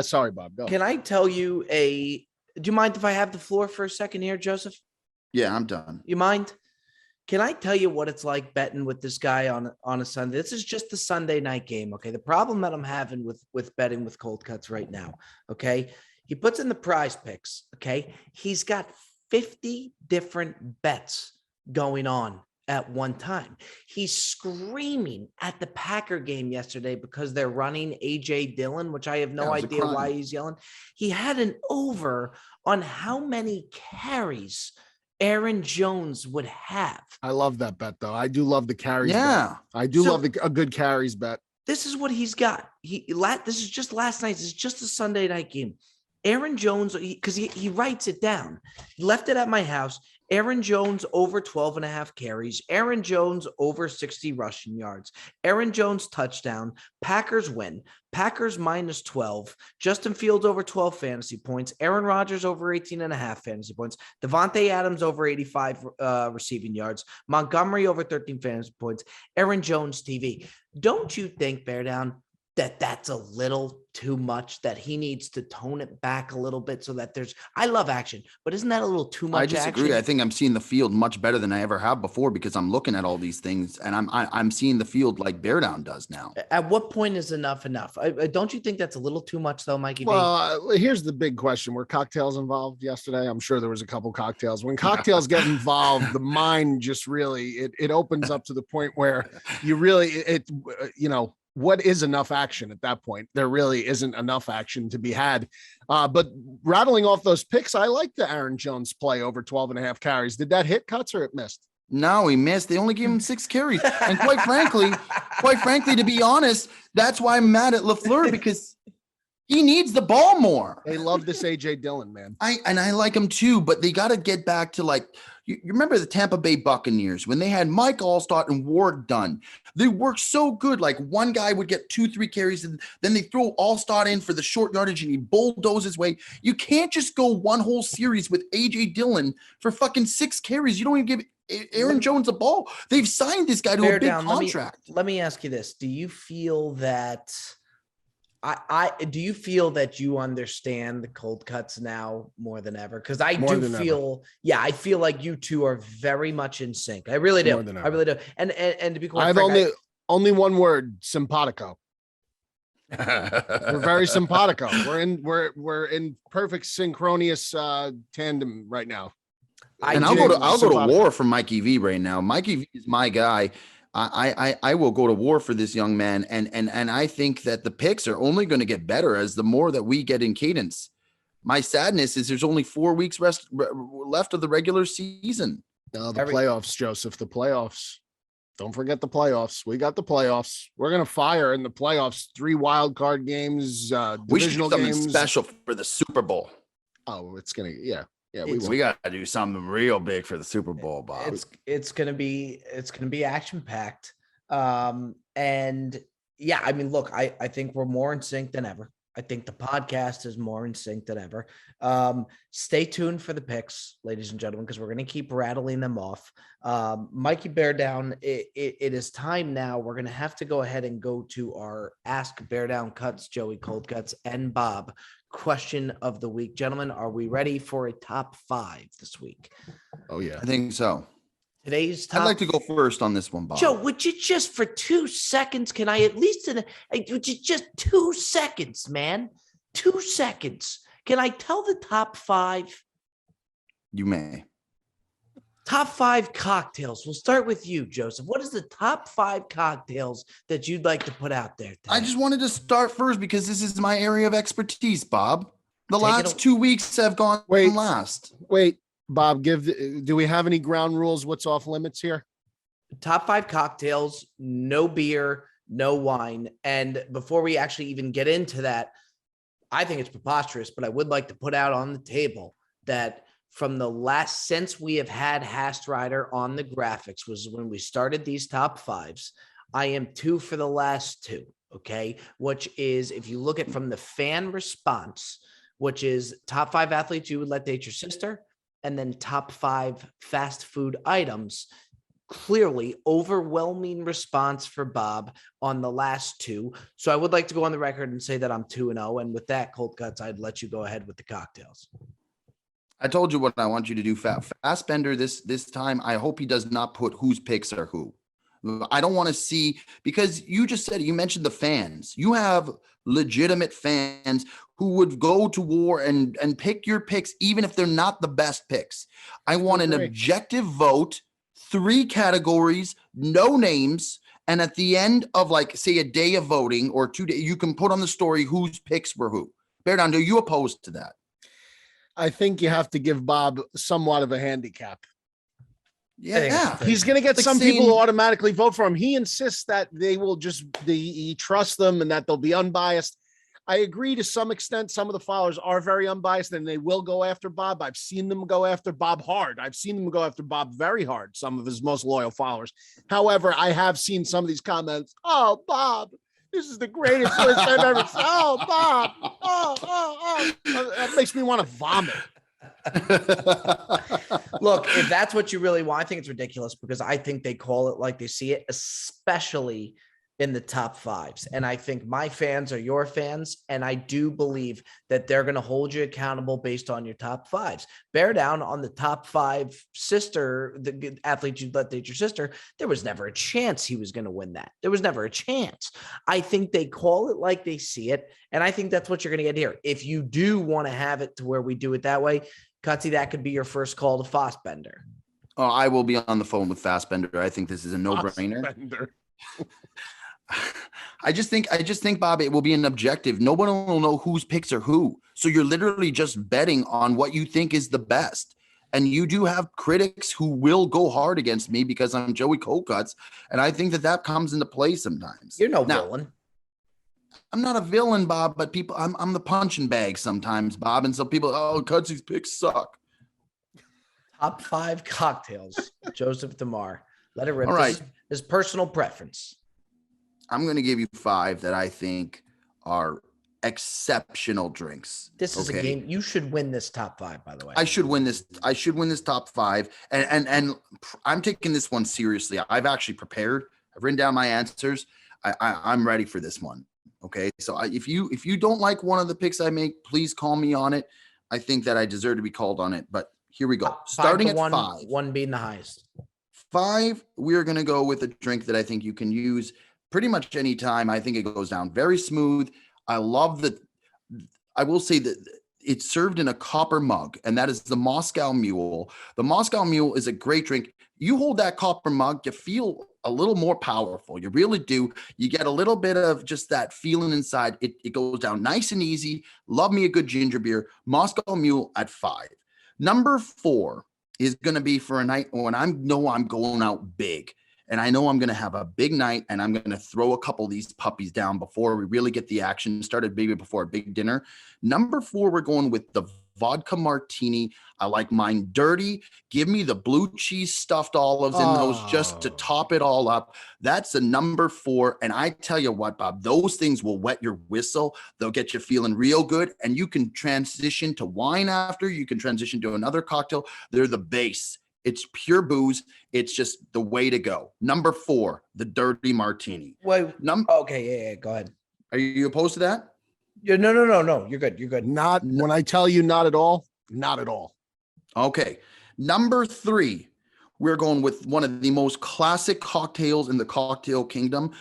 [SPEAKER 3] sorry, Bob. Go.
[SPEAKER 1] Can I tell you do you mind if I have the floor for a second here, Joseph?
[SPEAKER 2] Yeah, I'm done.
[SPEAKER 1] You mind? Can I tell you what it's like betting with this guy on a Sunday? This is just the Sunday night game, okay? The problem that I'm having with betting with Cold Cuts right now, okay? He puts in the prize picks, okay? He's got 50 different bets going on at one time. He's screaming at the Packer game yesterday because they're running A.J. Dillon, which I have no idea why he's yelling. He had an over on how many carries Aaron Jones would have.
[SPEAKER 3] I love that bet, though. I do love the carries.
[SPEAKER 2] Yeah,
[SPEAKER 3] bet. I do love a good carries bet.
[SPEAKER 1] This is what he's got. This is just last night. This is just a Sunday night game. Aaron Jones, because he writes it down. He left it at my house. Aaron Jones over 12.5 carries. Aaron Jones over 60 rushing yards. Aaron Jones touchdown. Packers win. Packers minus 12. Justin Fields over 12 fantasy points. Aaron Rodgers over 18.5 fantasy points. Devontae Adams over 85 receiving yards. Montgomery over 13 fantasy points. Aaron Jones TV. Don't you think, Bear Down, that's a little too much, that he needs to tone it back a little bit so that I love action, but isn't that a little too much?
[SPEAKER 2] I disagree.
[SPEAKER 1] Action?
[SPEAKER 2] I think I'm seeing the field much better than I ever have before because I'm looking at all these things and I'm seeing the field like Bear Down does now.
[SPEAKER 1] At what point is enough? Don't you think that's a little too much though, Mikey?
[SPEAKER 3] Well, here's the big question. Were cocktails involved yesterday? I'm sure there was a couple cocktails. When cocktails get involved, the mind just really, it opens up to the point where you really, what is enough action at that point? There really isn't enough action to be had. But rattling off those picks, I like the Aaron Jones play over 12.5 carries. Did that hit, Cuts, or it missed?
[SPEAKER 2] No, he missed. They only gave him 6 carries. And quite frankly, to be honest, that's why I'm mad at LaFleur, because He needs the ball more.
[SPEAKER 3] They love this AJ Dillon, man.
[SPEAKER 2] I like him too, but they got to get back to like you remember the Tampa Bay Buccaneers when they had Mike Allstott and Ward Dunn. They worked so good. Like one guy would get 2-3 carries, and then they throw Allstott in for the short yardage, and he bulldozes his way. You can't just go one whole series with AJ Dillon for fucking 6 carries. You don't even give Aaron Jones a ball. They've signed this guy to a big contract.
[SPEAKER 1] Let me ask you this: do you feel that? Do you feel that you understand the cold cuts now more than ever? Because I I feel like you two are very much in sync. I really do. I really do. And to be quite frank,
[SPEAKER 3] I have only one word: simpatico. We're very simpatico. We're in perfect synchronous tandem right now.
[SPEAKER 2] I'll go to war for Mikey V right now. Mikey V is my guy. I will go to war for this young man, and I think that the picks are only going to get better as the more that we get in cadence. My sadness is there's only 4 weeks left of the regular season.
[SPEAKER 3] No, the playoffs, Joseph. The playoffs. Don't forget the playoffs. We got the playoffs. We're gonna fire in the playoffs. 3 wild card games.
[SPEAKER 2] We should do something
[SPEAKER 3] games.
[SPEAKER 2] special for the Super Bowl.
[SPEAKER 3] Oh, it's gonna
[SPEAKER 2] we got to do something real big for the Super Bowl, Bob.
[SPEAKER 1] It's gonna be action packed. And yeah, I mean, look, I think we're more in sync than ever. I think the podcast is more in sync than ever. Stay tuned for the picks, ladies and gentlemen, because we're going to keep rattling them off. Mikey Bear Down, it is time now. We're going to have to go ahead and go to our Ask Bear Down Cuts, Joey Cold Cuts, and Bob question of the week. Gentlemen, are we ready for a top 5 this week?
[SPEAKER 2] Oh, yeah. I think so.
[SPEAKER 1] Today's top.
[SPEAKER 2] I'd like to go first on this one, Bob.
[SPEAKER 1] Joe, would you just for 2 seconds, can I at least, would you just 2 seconds, man? 2 seconds. Can I tell the top 5?
[SPEAKER 2] You may.
[SPEAKER 1] Top 5 cocktails. We'll start with you, Joseph. What is the top 5 cocktails that you'd like to put out there today?
[SPEAKER 2] I just wanted to start first because this is my area of expertise, Bob. The last 2 weeks have gone last.
[SPEAKER 3] Wait, Bob, do we have any ground rules? What's off limits here?
[SPEAKER 1] Top 5 cocktails, no beer, no wine. And before we actually even get into that, I think it's preposterous, but I would like to put out on the table that from the last, since we have had Hast Rider on the graphics, was when we started these top 5s. I am 2 for the last 2. Okay. Which is, if you look at from the fan response, which is top 5 athletes you would let date your sister, and then top 5 fast food items. Clearly overwhelming response for Bob on the last 2. So I would like to go on the record and say that I'm 2-0. And with that, Cold Cuts, I'd let you go ahead with the cocktails.
[SPEAKER 2] I told you what I want you to do. Fastbender this time. I hope he does not put whose picks are who. I don't want to see, because you just said, you mentioned the fans. You have legitimate fans who would go to war and pick your picks, even if they're not the best picks. I want an objective vote, 3 categories, no names. And at the end of, like, say, a day of voting or 2 days, you can put on the story whose picks were who. Bear Down, are you opposed to that?
[SPEAKER 3] I think you have to give Bob somewhat of a handicap.
[SPEAKER 2] Yeah.
[SPEAKER 3] He's going to get some people who automatically vote for him. He insists that they will he trusts them and that they'll be unbiased. I agree to some extent. Some of the followers are very unbiased and they will go after Bob. I've seen them go after Bob hard. I've seen them go after Bob very hard, some of his most loyal followers. However, I have seen some of these comments. Oh, Bob, this is the greatest list I've ever seen. Oh, Bob. Oh. That makes me want to vomit.
[SPEAKER 1] Look, if that's what you really want, I think it's ridiculous because I think they call it like they see it, especially in the top 5s. And I think my fans are your fans. And I do believe that they're going to hold you accountable based on your top 5s. Bear Down on the top 5 sister, the athlete you'd let date your sister. There was never a chance he was going to win that. There was never a chance. I think they call it like they see it. And I think that's what you're going to get here. If you do want to have it to where we do it that way, Cutsy, that could be your first call to Fassbender.
[SPEAKER 2] Oh, I will be on the phone with Fassbender. I think this is a no-brainer. I just think, Bob, it will be an objective. No one will know whose picks are who. So you're literally just betting on what you think is the best. And you do have critics who will go hard against me because I'm Joey Cold Cuts. And I think that comes into play sometimes.
[SPEAKER 1] You're no villain.
[SPEAKER 2] I'm not a villain, Bob, but people, I'm the punching bag sometimes, Bob. And so people, oh, Cudsy's picks suck.
[SPEAKER 1] Top 5 cocktails, Joseph DeMar. Let it rip.
[SPEAKER 2] All right.
[SPEAKER 1] This is personal preference.
[SPEAKER 2] I'm going to give you 5 that I think are exceptional drinks.
[SPEAKER 1] This is a game. You should win this top 5, by the way.
[SPEAKER 2] I should win this. I should win this top 5. And I'm taking this one seriously. I've actually prepared. I've written down my answers. I'm ready for this one. Okay. So if you don't like one of the picks I make, please call me on it. I think that I deserve to be called on it, but here we go. Starting at 5.
[SPEAKER 1] 1 being the highest. 5,
[SPEAKER 2] we're going to go with a drink that I think you can use pretty much any time. I think it goes down very smooth. I love that. I will say that it's served in a copper mug, and that is the Moscow Mule. The Moscow Mule is a great drink. You hold that copper mug, you feel a little more powerful. You really do. You get a little bit of just that feeling inside. It goes down nice and easy. Love me a good ginger beer. Moscow Mule at 5. Number 4 is going to be for a night when I'm going out big. And I know I'm going to have a big night, and I'm going to throw a couple of these puppies down before we really get the action started, maybe before a big dinner. Number 4, we're going with the vodka martini. I like mine dirty. Give me the blue cheese stuffed olives in those just to top it all up. That's a number 4. And I tell you what, Bob, those things will wet your whistle. They'll get you feeling real good. And you can transition to wine after. You can transition to another cocktail. They're the base. It's pure booze. It's just the way to go. Number 4, the dirty martini.
[SPEAKER 1] Wait, okay, yeah, go ahead.
[SPEAKER 2] Are you opposed to that?
[SPEAKER 1] Yeah, no. You're good. You're good.
[SPEAKER 3] Not when I tell you not at all. Not at all.
[SPEAKER 2] Okay. Number 3, we're going with one of the most classic cocktails in the cocktail kingdom.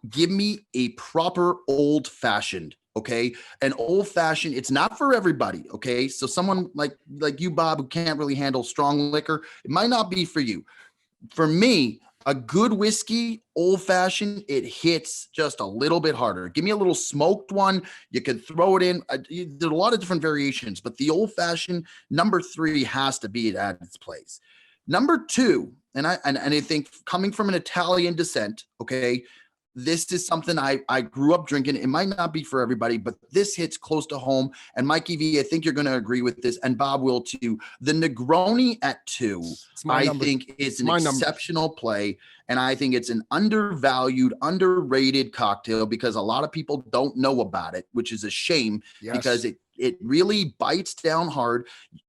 [SPEAKER 2] Give me a proper old fashioned. Okay. An old fashioned, it's not for everybody. Okay. So someone like you, Bob, who can't really handle strong liquor, it might not be for you. For me, a good whiskey, old fashioned, it hits just a little bit harder. Give me a little smoked one. You can throw it in. There's a lot of different variations, but the old fashioned number 3 has to be at its place. Number 2, and I think coming from an Italian descent, okay, this is something I grew up drinking. It might not be for everybody, but this hits close to home. And Mikey V, I think you're going to agree with this, and Bob will too. The Negroni at 2, I think is an exceptional play. And I think it's an undervalued, underrated cocktail because a lot of people don't know about it, which is a shame because it really bites down hard.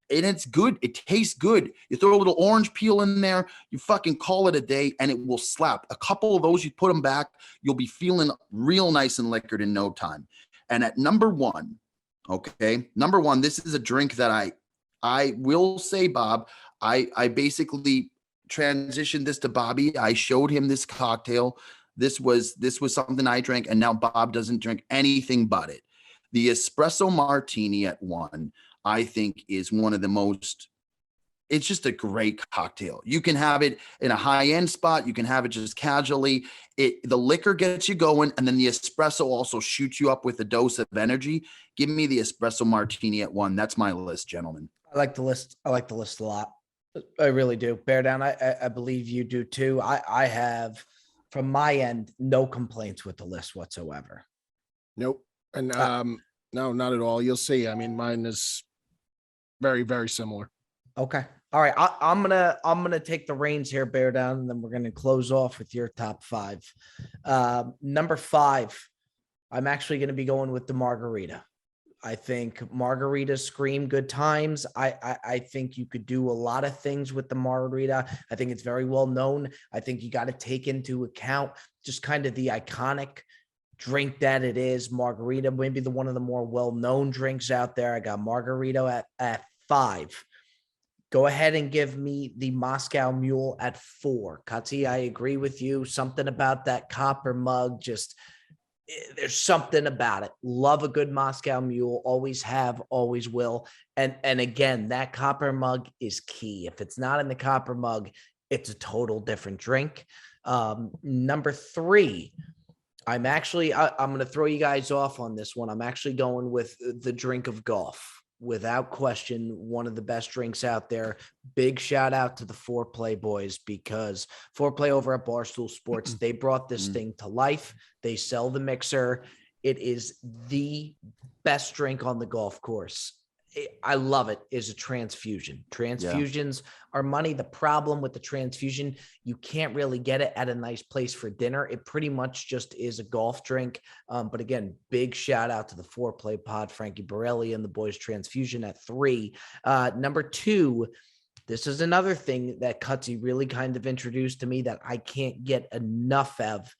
[SPEAKER 2] And it's good. It tastes good. You throw a little orange peel in there, you fucking call it a day, and it will slap. A couple of those, you put them back, you'll be feeling real nice and liquored in no time. And at number 1, okay, number 1, this is a drink that I will say, Bob, I basically transitioned this to Bobby. I showed him this cocktail. This was something I drank, and now Bob doesn't drink anything but it. The espresso martini at 1, I think, is one of the most, it's just a great cocktail. You can have it in a high-end spot. You can have it just casually. The liquor gets you going, and then the espresso also shoots you up with a dose of energy. Give me the espresso martini at 1. That's my list, gentlemen.
[SPEAKER 1] I like the list. I like the list a lot. I really do. Bear down. I believe you do too. I have, from my end, no complaints with the list whatsoever.
[SPEAKER 3] Nope. And no, not at all. You'll see. I mean, mine is very, very similar.
[SPEAKER 1] Okay. All right. I'm gonna take the reins here, bear down, and then we're gonna close off with your top 5. Number 5, I'm actually gonna be going with the margarita. I think margaritas scream good times. I think you could do a lot of things with the margarita. I think it's very well known. I think you got to take into account just kind of the iconic drink that it is. Margarita, maybe one of the more well-known drinks out there. I got margarita at 5. Go ahead and give me the Moscow Mule at 4. Cutsy, I agree with you. Something about that copper mug, just there's something about it. Love a good Moscow Mule. Always have, always will. And again, that copper mug is key. If it's not in the copper mug, it's a total different drink. Number 3, I'm going to throw you guys off on this one. I'm actually going with the drink of golf. Without question, one of the best drinks out there. Big shout out to the Foreplay boys, because Foreplay over at Barstool Sports, they brought this thing to life. They sell the mixer. It is the best drink on the golf course. I love it. Is a transfusion. Transfusions are money. The problem with the transfusion, you can't really get it at a nice place for dinner. It pretty much just is a golf drink. But again, big shout out to the Foreplay Pod, Frankie Borelli and the boys Transfusion at 3. Number 2, this is another thing that Cutsy really kind of introduced to me that I can't get enough of.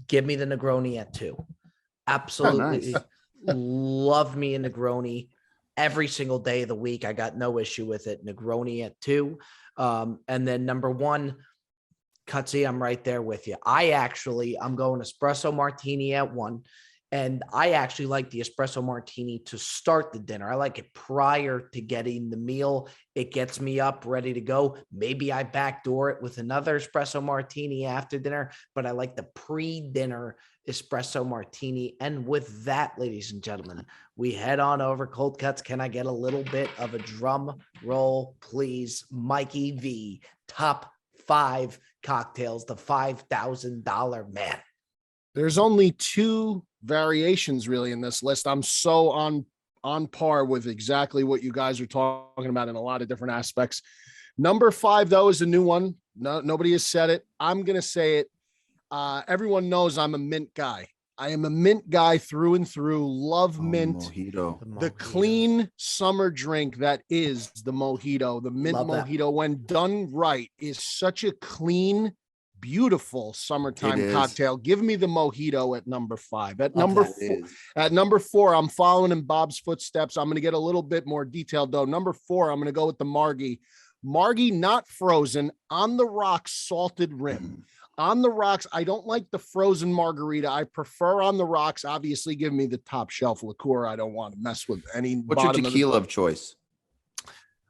[SPEAKER 1] Give me the Negroni at 2. Absolutely.
[SPEAKER 2] Nice.
[SPEAKER 1] Love me a Negroni every single day of the week. I got no issue with it. Negroni at 2. And then number 1, Cutsy, I'm right there with you. I'm going espresso martini at 1. And I actually like the espresso martini to start the dinner. I like it prior to getting the meal. It gets me up ready to go. Maybe I backdoor it with another espresso martini after dinner, but I like the pre-dinner espresso martini. And with that, ladies and gentlemen, we head on over Cold Cuts. Can I get a little bit of a drum roll, please? Mikey V, top 5 cocktails, the $5,000 man.
[SPEAKER 3] There's only 2 variations really in this list. I'm so on par with exactly what you guys are talking about in a lot of different aspects. Number 5, though, is a new one. Nobody has said it. I'm going to say it. Everyone knows I'm a mint guy. I am a mint guy through and through. Love mint.
[SPEAKER 2] Mojito.
[SPEAKER 3] The clean summer drink that is the mojito. The mint mojito, when done right, is such a clean, beautiful summertime cocktail. Give me the mojito at number 5. At number 4, I'm following in Bob's footsteps. I'm going to get a little bit more detailed though. Number 4, I'm going to go with the Margie. Margie, not frozen, on the rocks, salted rim. On the rocks, I don't like the frozen margarita. I prefer on the rocks. Obviously, give me the top shelf liqueur. I don't want to mess with any.
[SPEAKER 2] What's your tequila of choice?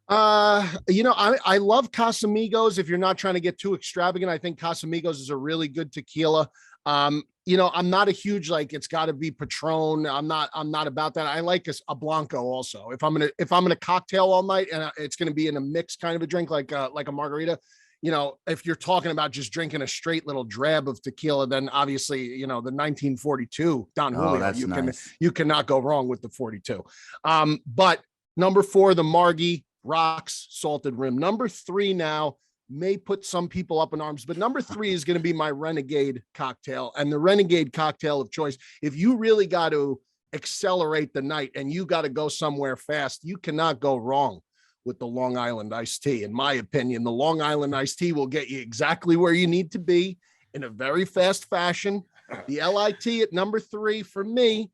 [SPEAKER 3] I love Casamigos. If you're not trying to get too extravagant, I think Casamigos is a really good tequila. I'm not a huge, like, it's got to be Patron. I'm not about that. I like a Blanco also. If I'm gonna cocktail all night and it's going to be in a mix kind of a drink, like a margarita, if you're talking about just drinking a straight little drab of tequila, then obviously, the 1942 Don Julio, you cannot go wrong with the 42. But number 4, the Margie, rocks, salted rim. Number 3 now may put some people up in arms, but number 3 is going to be my Renegade cocktail, and the Renegade cocktail of choice. If you really got to accelerate the night and you got to go somewhere fast, you cannot go wrong with the Long Island iced tea. In my opinion, the Long Island iced tea will get you exactly where you need to be in a very fast fashion. The LIT at number 3 for me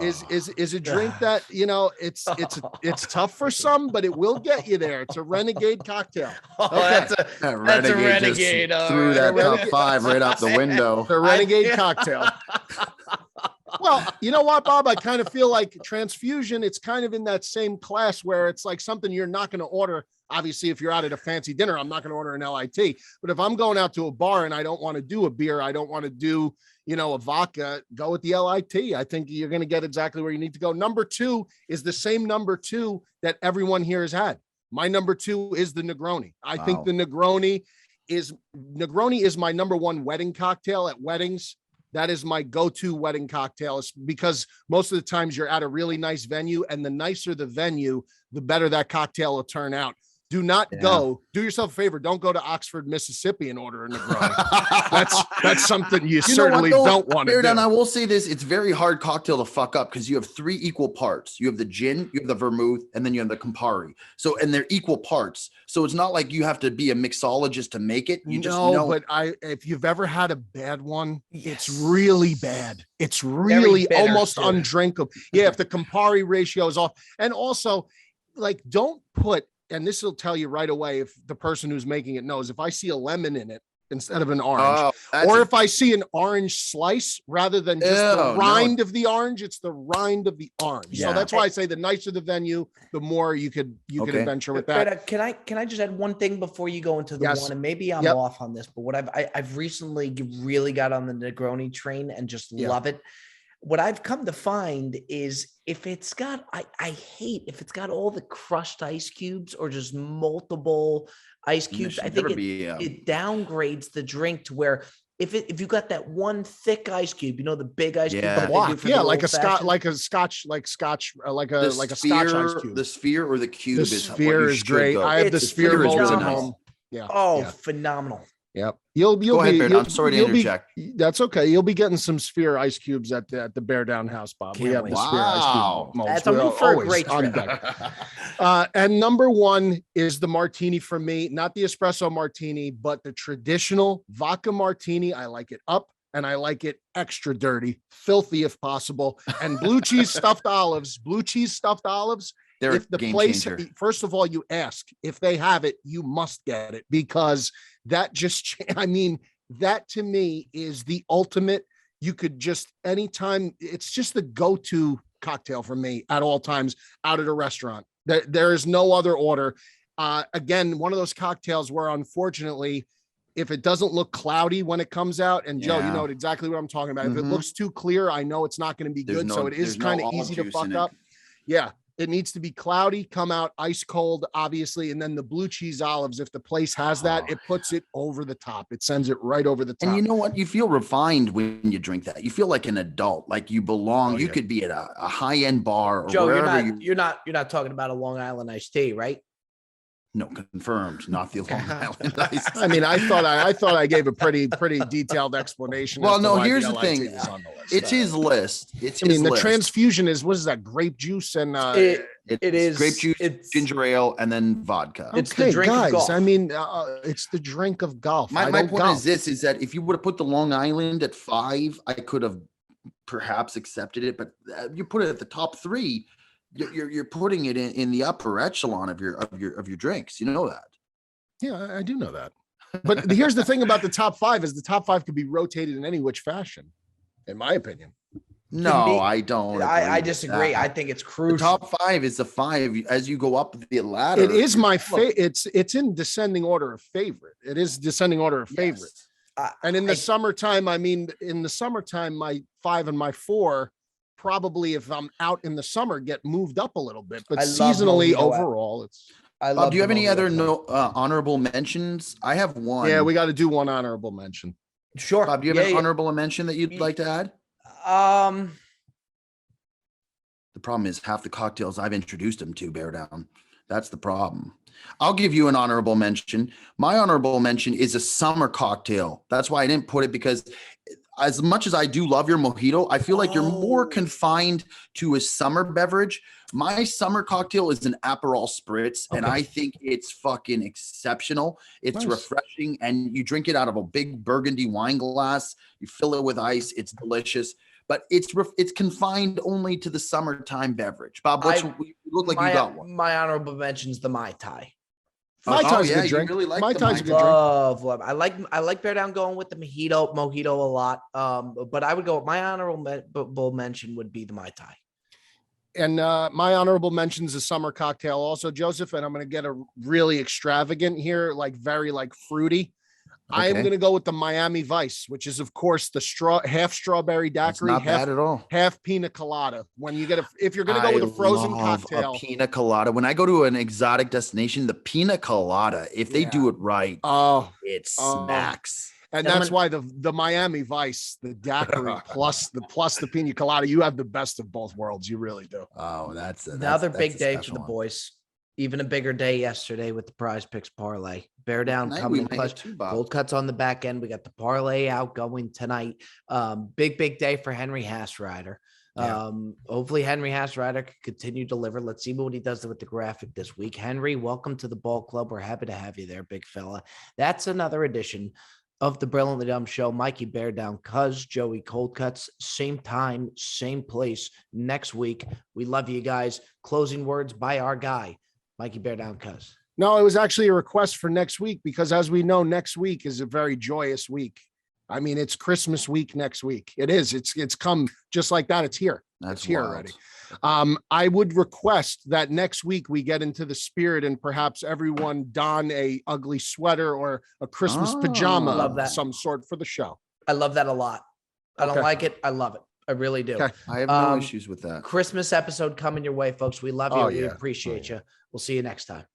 [SPEAKER 3] is a drink that, it's tough for some, but it will get you there. It's a Renegade cocktail. Okay.
[SPEAKER 2] That's a Renegade. Threw that top 5 right out the window.
[SPEAKER 3] The Renegade cocktail. Well, you know what, Bob? I kind of feel like Transfusion, it's kind of in that same class where it's like something you're not going to order. Obviously, if you're out at a fancy dinner, I'm not going to order an LIT. But if I'm going out to a bar and I don't want to do a beer, I don't want to do, a vodka, go with the LIT. I think you're going to get exactly where you need to go. Number 2 is the same number 2 that everyone here has had. My number 2 is the Negroni. I think the Negroni is my number 1 wedding cocktail at weddings. That is my go-to wedding cocktail, because most of the times you're at a really nice venue, and the nicer the venue, the better that cocktail will turn out. Do not do yourself a favor. Don't go to Oxford, Mississippi and order a Negroni. That's something you certainly don't want to do.
[SPEAKER 2] And I will say this, it's very hard cocktail to fuck up because you have 3 equal parts. You have the gin, you have the vermouth, and then you have the Campari. So, and they're equal parts. So it's not like you have to be a mixologist to make it. You just know.
[SPEAKER 3] But if you've ever had a bad one, it's really bad. It's really almost undrinkable. Yeah, if the Campari ratio is off. And also, like, don't put, and this will tell you right away if the person who's making it knows, if I see a lemon in it instead of an orange, or if I see an orange slice rather than just the rind of the orange, it's the rind of the orange. Yeah. So that's why I say the nicer the venue, the more you could adventure with that.
[SPEAKER 1] But can I just add one thing before you go into the one? And maybe I'm off on this, but what I've recently really got on the Negroni train and just love it. What I've come to find is if it's got, I hate if it's got all the crushed ice cubes or just multiple ice cubes. I think it downgrades the drink to where if you got that one thick ice cube, the big ice cube,
[SPEAKER 2] Yeah.
[SPEAKER 1] that
[SPEAKER 3] The
[SPEAKER 1] they do
[SPEAKER 3] block,
[SPEAKER 1] for
[SPEAKER 3] yeah,
[SPEAKER 1] the
[SPEAKER 3] like a scotch,
[SPEAKER 1] old-fashioned?
[SPEAKER 3] like a scotch, like
[SPEAKER 2] The
[SPEAKER 3] a scotch ice cube.
[SPEAKER 2] The sphere or the cube
[SPEAKER 3] The
[SPEAKER 2] is what
[SPEAKER 3] sphere
[SPEAKER 2] you
[SPEAKER 3] is
[SPEAKER 2] should
[SPEAKER 3] great.
[SPEAKER 2] go.
[SPEAKER 3] I have the
[SPEAKER 1] It's
[SPEAKER 3] sphere
[SPEAKER 2] sphere is
[SPEAKER 3] molded
[SPEAKER 2] really
[SPEAKER 3] at
[SPEAKER 2] nice.
[SPEAKER 3] home. Yeah.
[SPEAKER 1] Oh,
[SPEAKER 3] yeah.
[SPEAKER 1] phenomenal.
[SPEAKER 3] Yep. You'll
[SPEAKER 2] Go
[SPEAKER 3] be
[SPEAKER 2] ahead, Bear.
[SPEAKER 3] you'll,
[SPEAKER 2] I'm sorry to
[SPEAKER 3] you'll
[SPEAKER 2] interject.
[SPEAKER 3] That's okay. You'll be getting some sphere ice cubes at the Bear Down house, Bob. We
[SPEAKER 1] Can't
[SPEAKER 3] have
[SPEAKER 1] wait.
[SPEAKER 3] the sphere ice
[SPEAKER 2] Wow.
[SPEAKER 3] cube molds.
[SPEAKER 1] I'm
[SPEAKER 3] We're
[SPEAKER 1] in for a
[SPEAKER 3] always
[SPEAKER 1] great
[SPEAKER 3] on
[SPEAKER 1] trip.
[SPEAKER 3] deck. And number one is the martini for me, not the espresso martini, but the traditional vodka martini. I like it up and I like it extra dirty, filthy if possible. And blue cheese stuffed olives.
[SPEAKER 2] They're
[SPEAKER 3] If
[SPEAKER 2] a
[SPEAKER 3] the
[SPEAKER 2] game
[SPEAKER 3] place,
[SPEAKER 2] changer.
[SPEAKER 3] first of all, you ask if they have it, you must get it, because that just, I mean, that to me is the ultimate. You could just anytime, it's just the go-to cocktail for me at all times out at a restaurant. There is no other order. Again, one of those cocktails where unfortunately, if it doesn't look cloudy when it comes out, and Joe, you
[SPEAKER 2] Yeah.
[SPEAKER 3] know exactly what I'm talking about. If it
[SPEAKER 2] Mhm.
[SPEAKER 3] looks too clear, I know it's not going to be
[SPEAKER 2] There's
[SPEAKER 3] good.
[SPEAKER 2] no-
[SPEAKER 3] So it is
[SPEAKER 2] there's no
[SPEAKER 3] kind of
[SPEAKER 2] olive
[SPEAKER 3] easy to
[SPEAKER 2] juice
[SPEAKER 3] fuck
[SPEAKER 2] in it.
[SPEAKER 3] up. Yeah. It needs to be cloudy, come out ice cold, obviously. And then the blue cheese olives, if the place has that, it puts it over the top. It sends it right over the top.
[SPEAKER 2] And you know what? You feel refined when you drink that. You feel like an adult, like you belong.
[SPEAKER 3] Oh,
[SPEAKER 2] you
[SPEAKER 3] yeah.
[SPEAKER 2] could be at a high-end bar or
[SPEAKER 1] Joe,
[SPEAKER 2] wherever
[SPEAKER 1] you're not talking about a Long Island iced tea, right?
[SPEAKER 2] No, confirmed, not the Long Island ice.
[SPEAKER 3] I mean, I thought I gave a pretty detailed explanation.
[SPEAKER 2] Well,
[SPEAKER 3] as to
[SPEAKER 2] no,
[SPEAKER 3] why
[SPEAKER 2] here's the
[SPEAKER 3] LIT
[SPEAKER 2] thing.
[SPEAKER 3] is on the list.
[SPEAKER 2] It's his list. It's
[SPEAKER 3] I mean,
[SPEAKER 2] his
[SPEAKER 3] the
[SPEAKER 2] list.
[SPEAKER 3] transfusion is, what is that? Grape juice and
[SPEAKER 1] It
[SPEAKER 2] It's
[SPEAKER 1] is
[SPEAKER 2] grape juice,
[SPEAKER 1] it's-
[SPEAKER 2] ginger ale, and then vodka.
[SPEAKER 1] It's the
[SPEAKER 3] okay,
[SPEAKER 1] drink of
[SPEAKER 3] guys.
[SPEAKER 1] golf.
[SPEAKER 3] I mean, it's the drink of golf.
[SPEAKER 2] My
[SPEAKER 3] I
[SPEAKER 2] point
[SPEAKER 3] don't golf.
[SPEAKER 2] is this: is that if you would have put the Long Island at 5, I could have perhaps accepted it. But you put it at the top 3, you're putting it in the upper echelon of your drinks. You know that.
[SPEAKER 3] Yeah, I do know that. But here's the thing about the top 5 is the top 5 could be rotated in any which fashion, in my opinion.
[SPEAKER 2] No,
[SPEAKER 1] be-
[SPEAKER 2] I don't.
[SPEAKER 1] I
[SPEAKER 2] agree with
[SPEAKER 1] disagree.
[SPEAKER 2] that.
[SPEAKER 1] I think it's
[SPEAKER 2] The
[SPEAKER 1] crucial.
[SPEAKER 2] top 5 is the 5 as you go up the ladder.
[SPEAKER 3] It is my
[SPEAKER 2] you're-
[SPEAKER 3] favorite. It's in descending order of favorite. It is descending order of favorite.
[SPEAKER 2] Yes.
[SPEAKER 3] And in the
[SPEAKER 1] I-
[SPEAKER 3] summertime, I mean, in the summertime, my 5 and my 4 probably, if I'm out in the summer, get moved up a little bit. But
[SPEAKER 1] I love
[SPEAKER 3] seasonally,
[SPEAKER 1] Mojito.
[SPEAKER 3] overall, it's
[SPEAKER 1] I
[SPEAKER 2] Do you have any other
[SPEAKER 1] Mojito.
[SPEAKER 2] honorable mentions? I have one.
[SPEAKER 3] yeah. We got to do one honorable mention.
[SPEAKER 1] Sure.
[SPEAKER 2] Bob, do you have
[SPEAKER 1] Yeah,
[SPEAKER 2] an
[SPEAKER 1] yeah.
[SPEAKER 2] honorable mention that you'd like to add? The problem is half the cocktails I've introduced him to bear down. That's the problem. I'll give you an honorable mention. My honorable mention is a summer cocktail. That's why I didn't put it, because as much as I do love your mojito, I feel like you're more
[SPEAKER 1] Oh.
[SPEAKER 2] confined to a summer beverage. My summer cocktail is an Aperol Spritz, and
[SPEAKER 1] Okay.
[SPEAKER 2] I think it's fucking exceptional. It's
[SPEAKER 3] Nice.
[SPEAKER 2] refreshing, and you drink it out of a big burgundy wine glass. You fill it with ice. It's delicious, but it's confined only to the summertime beverage. Bob, you look like you got one.
[SPEAKER 1] My honorable mention's the Mai Tai.
[SPEAKER 3] Mai
[SPEAKER 2] Oh,
[SPEAKER 3] Tai's a
[SPEAKER 2] yeah,
[SPEAKER 3] good
[SPEAKER 2] you
[SPEAKER 3] drink.
[SPEAKER 2] really like
[SPEAKER 3] Mai
[SPEAKER 2] the
[SPEAKER 3] Tai's
[SPEAKER 2] Mai
[SPEAKER 3] a good drink.
[SPEAKER 1] Love. I like Bear Down going with the mojito a lot. But I would go. My honorable mention would be the Mai Tai.
[SPEAKER 3] And my honorable mention's a summer cocktail also, Joseph, and I'm going to get a really extravagant here, like very like fruity. I am
[SPEAKER 2] Okay.
[SPEAKER 3] going to go with the Miami Vice, which is of course the half strawberry
[SPEAKER 2] That's
[SPEAKER 3] daiquiri,
[SPEAKER 2] not
[SPEAKER 3] half
[SPEAKER 2] bad at all.
[SPEAKER 3] pina colada. When you get if you're going to go with a frozen
[SPEAKER 2] love
[SPEAKER 3] cocktail,
[SPEAKER 2] a pina colada. When I go to an exotic destination, the pina colada, if they
[SPEAKER 3] Yeah.
[SPEAKER 2] do it right,
[SPEAKER 3] oh,
[SPEAKER 2] it
[SPEAKER 3] Oh.
[SPEAKER 2] smacks.
[SPEAKER 3] and
[SPEAKER 1] Gentlemen-
[SPEAKER 3] that's why the Miami Vice, the daiquiri plus the pina colada, you have the best of both worlds. You really do.
[SPEAKER 2] Oh, that's
[SPEAKER 1] Another
[SPEAKER 2] that's
[SPEAKER 1] big
[SPEAKER 2] a
[SPEAKER 1] day for
[SPEAKER 2] special
[SPEAKER 1] the
[SPEAKER 2] one.
[SPEAKER 1] boys. Even a bigger day yesterday with the Prize Picks parlay. Bear Down
[SPEAKER 2] Tonight we
[SPEAKER 1] coming in
[SPEAKER 2] might
[SPEAKER 1] clutch.
[SPEAKER 2] get two, Bob.
[SPEAKER 1] Cold cuts on the back end. We got the parlay out going tonight. Big day for Henry Hassrider.
[SPEAKER 3] Yeah.
[SPEAKER 1] Hopefully Henry Hassrider can continue to deliver. Let's see what he does with the graphic this week. Henry, welcome to the ball club. We're happy to have you there, big fella. That's another edition of the Brilliantly Dumb Show. Mikey Bear Down, Cuz, Joey Cold Cuts, same time, same place next week. We love you guys. Closing words by our guy, Mikey Bear Down, Cuz.
[SPEAKER 3] No, it was actually a request for next week because, as we know, next week is a very joyous week. I mean, it's Christmas week next week. It is. It's come just like that. It's here.
[SPEAKER 2] That's
[SPEAKER 3] It's here
[SPEAKER 2] wild.
[SPEAKER 3] already. I would request that next week we get into the spirit and perhaps everyone don a ugly sweater or a Christmas pajama
[SPEAKER 2] Oh.
[SPEAKER 1] Love
[SPEAKER 3] of
[SPEAKER 1] that.
[SPEAKER 3] some sort for the show.
[SPEAKER 1] I love that a lot. I don't
[SPEAKER 3] Okay.
[SPEAKER 1] like it. I love it. I really do.
[SPEAKER 3] Okay.
[SPEAKER 2] I have no
[SPEAKER 1] Um,
[SPEAKER 2] issues with that.
[SPEAKER 1] Christmas episode coming your way, folks. We love you.
[SPEAKER 3] Oh,
[SPEAKER 1] We
[SPEAKER 3] yeah.
[SPEAKER 1] appreciate you. We'll see you next time.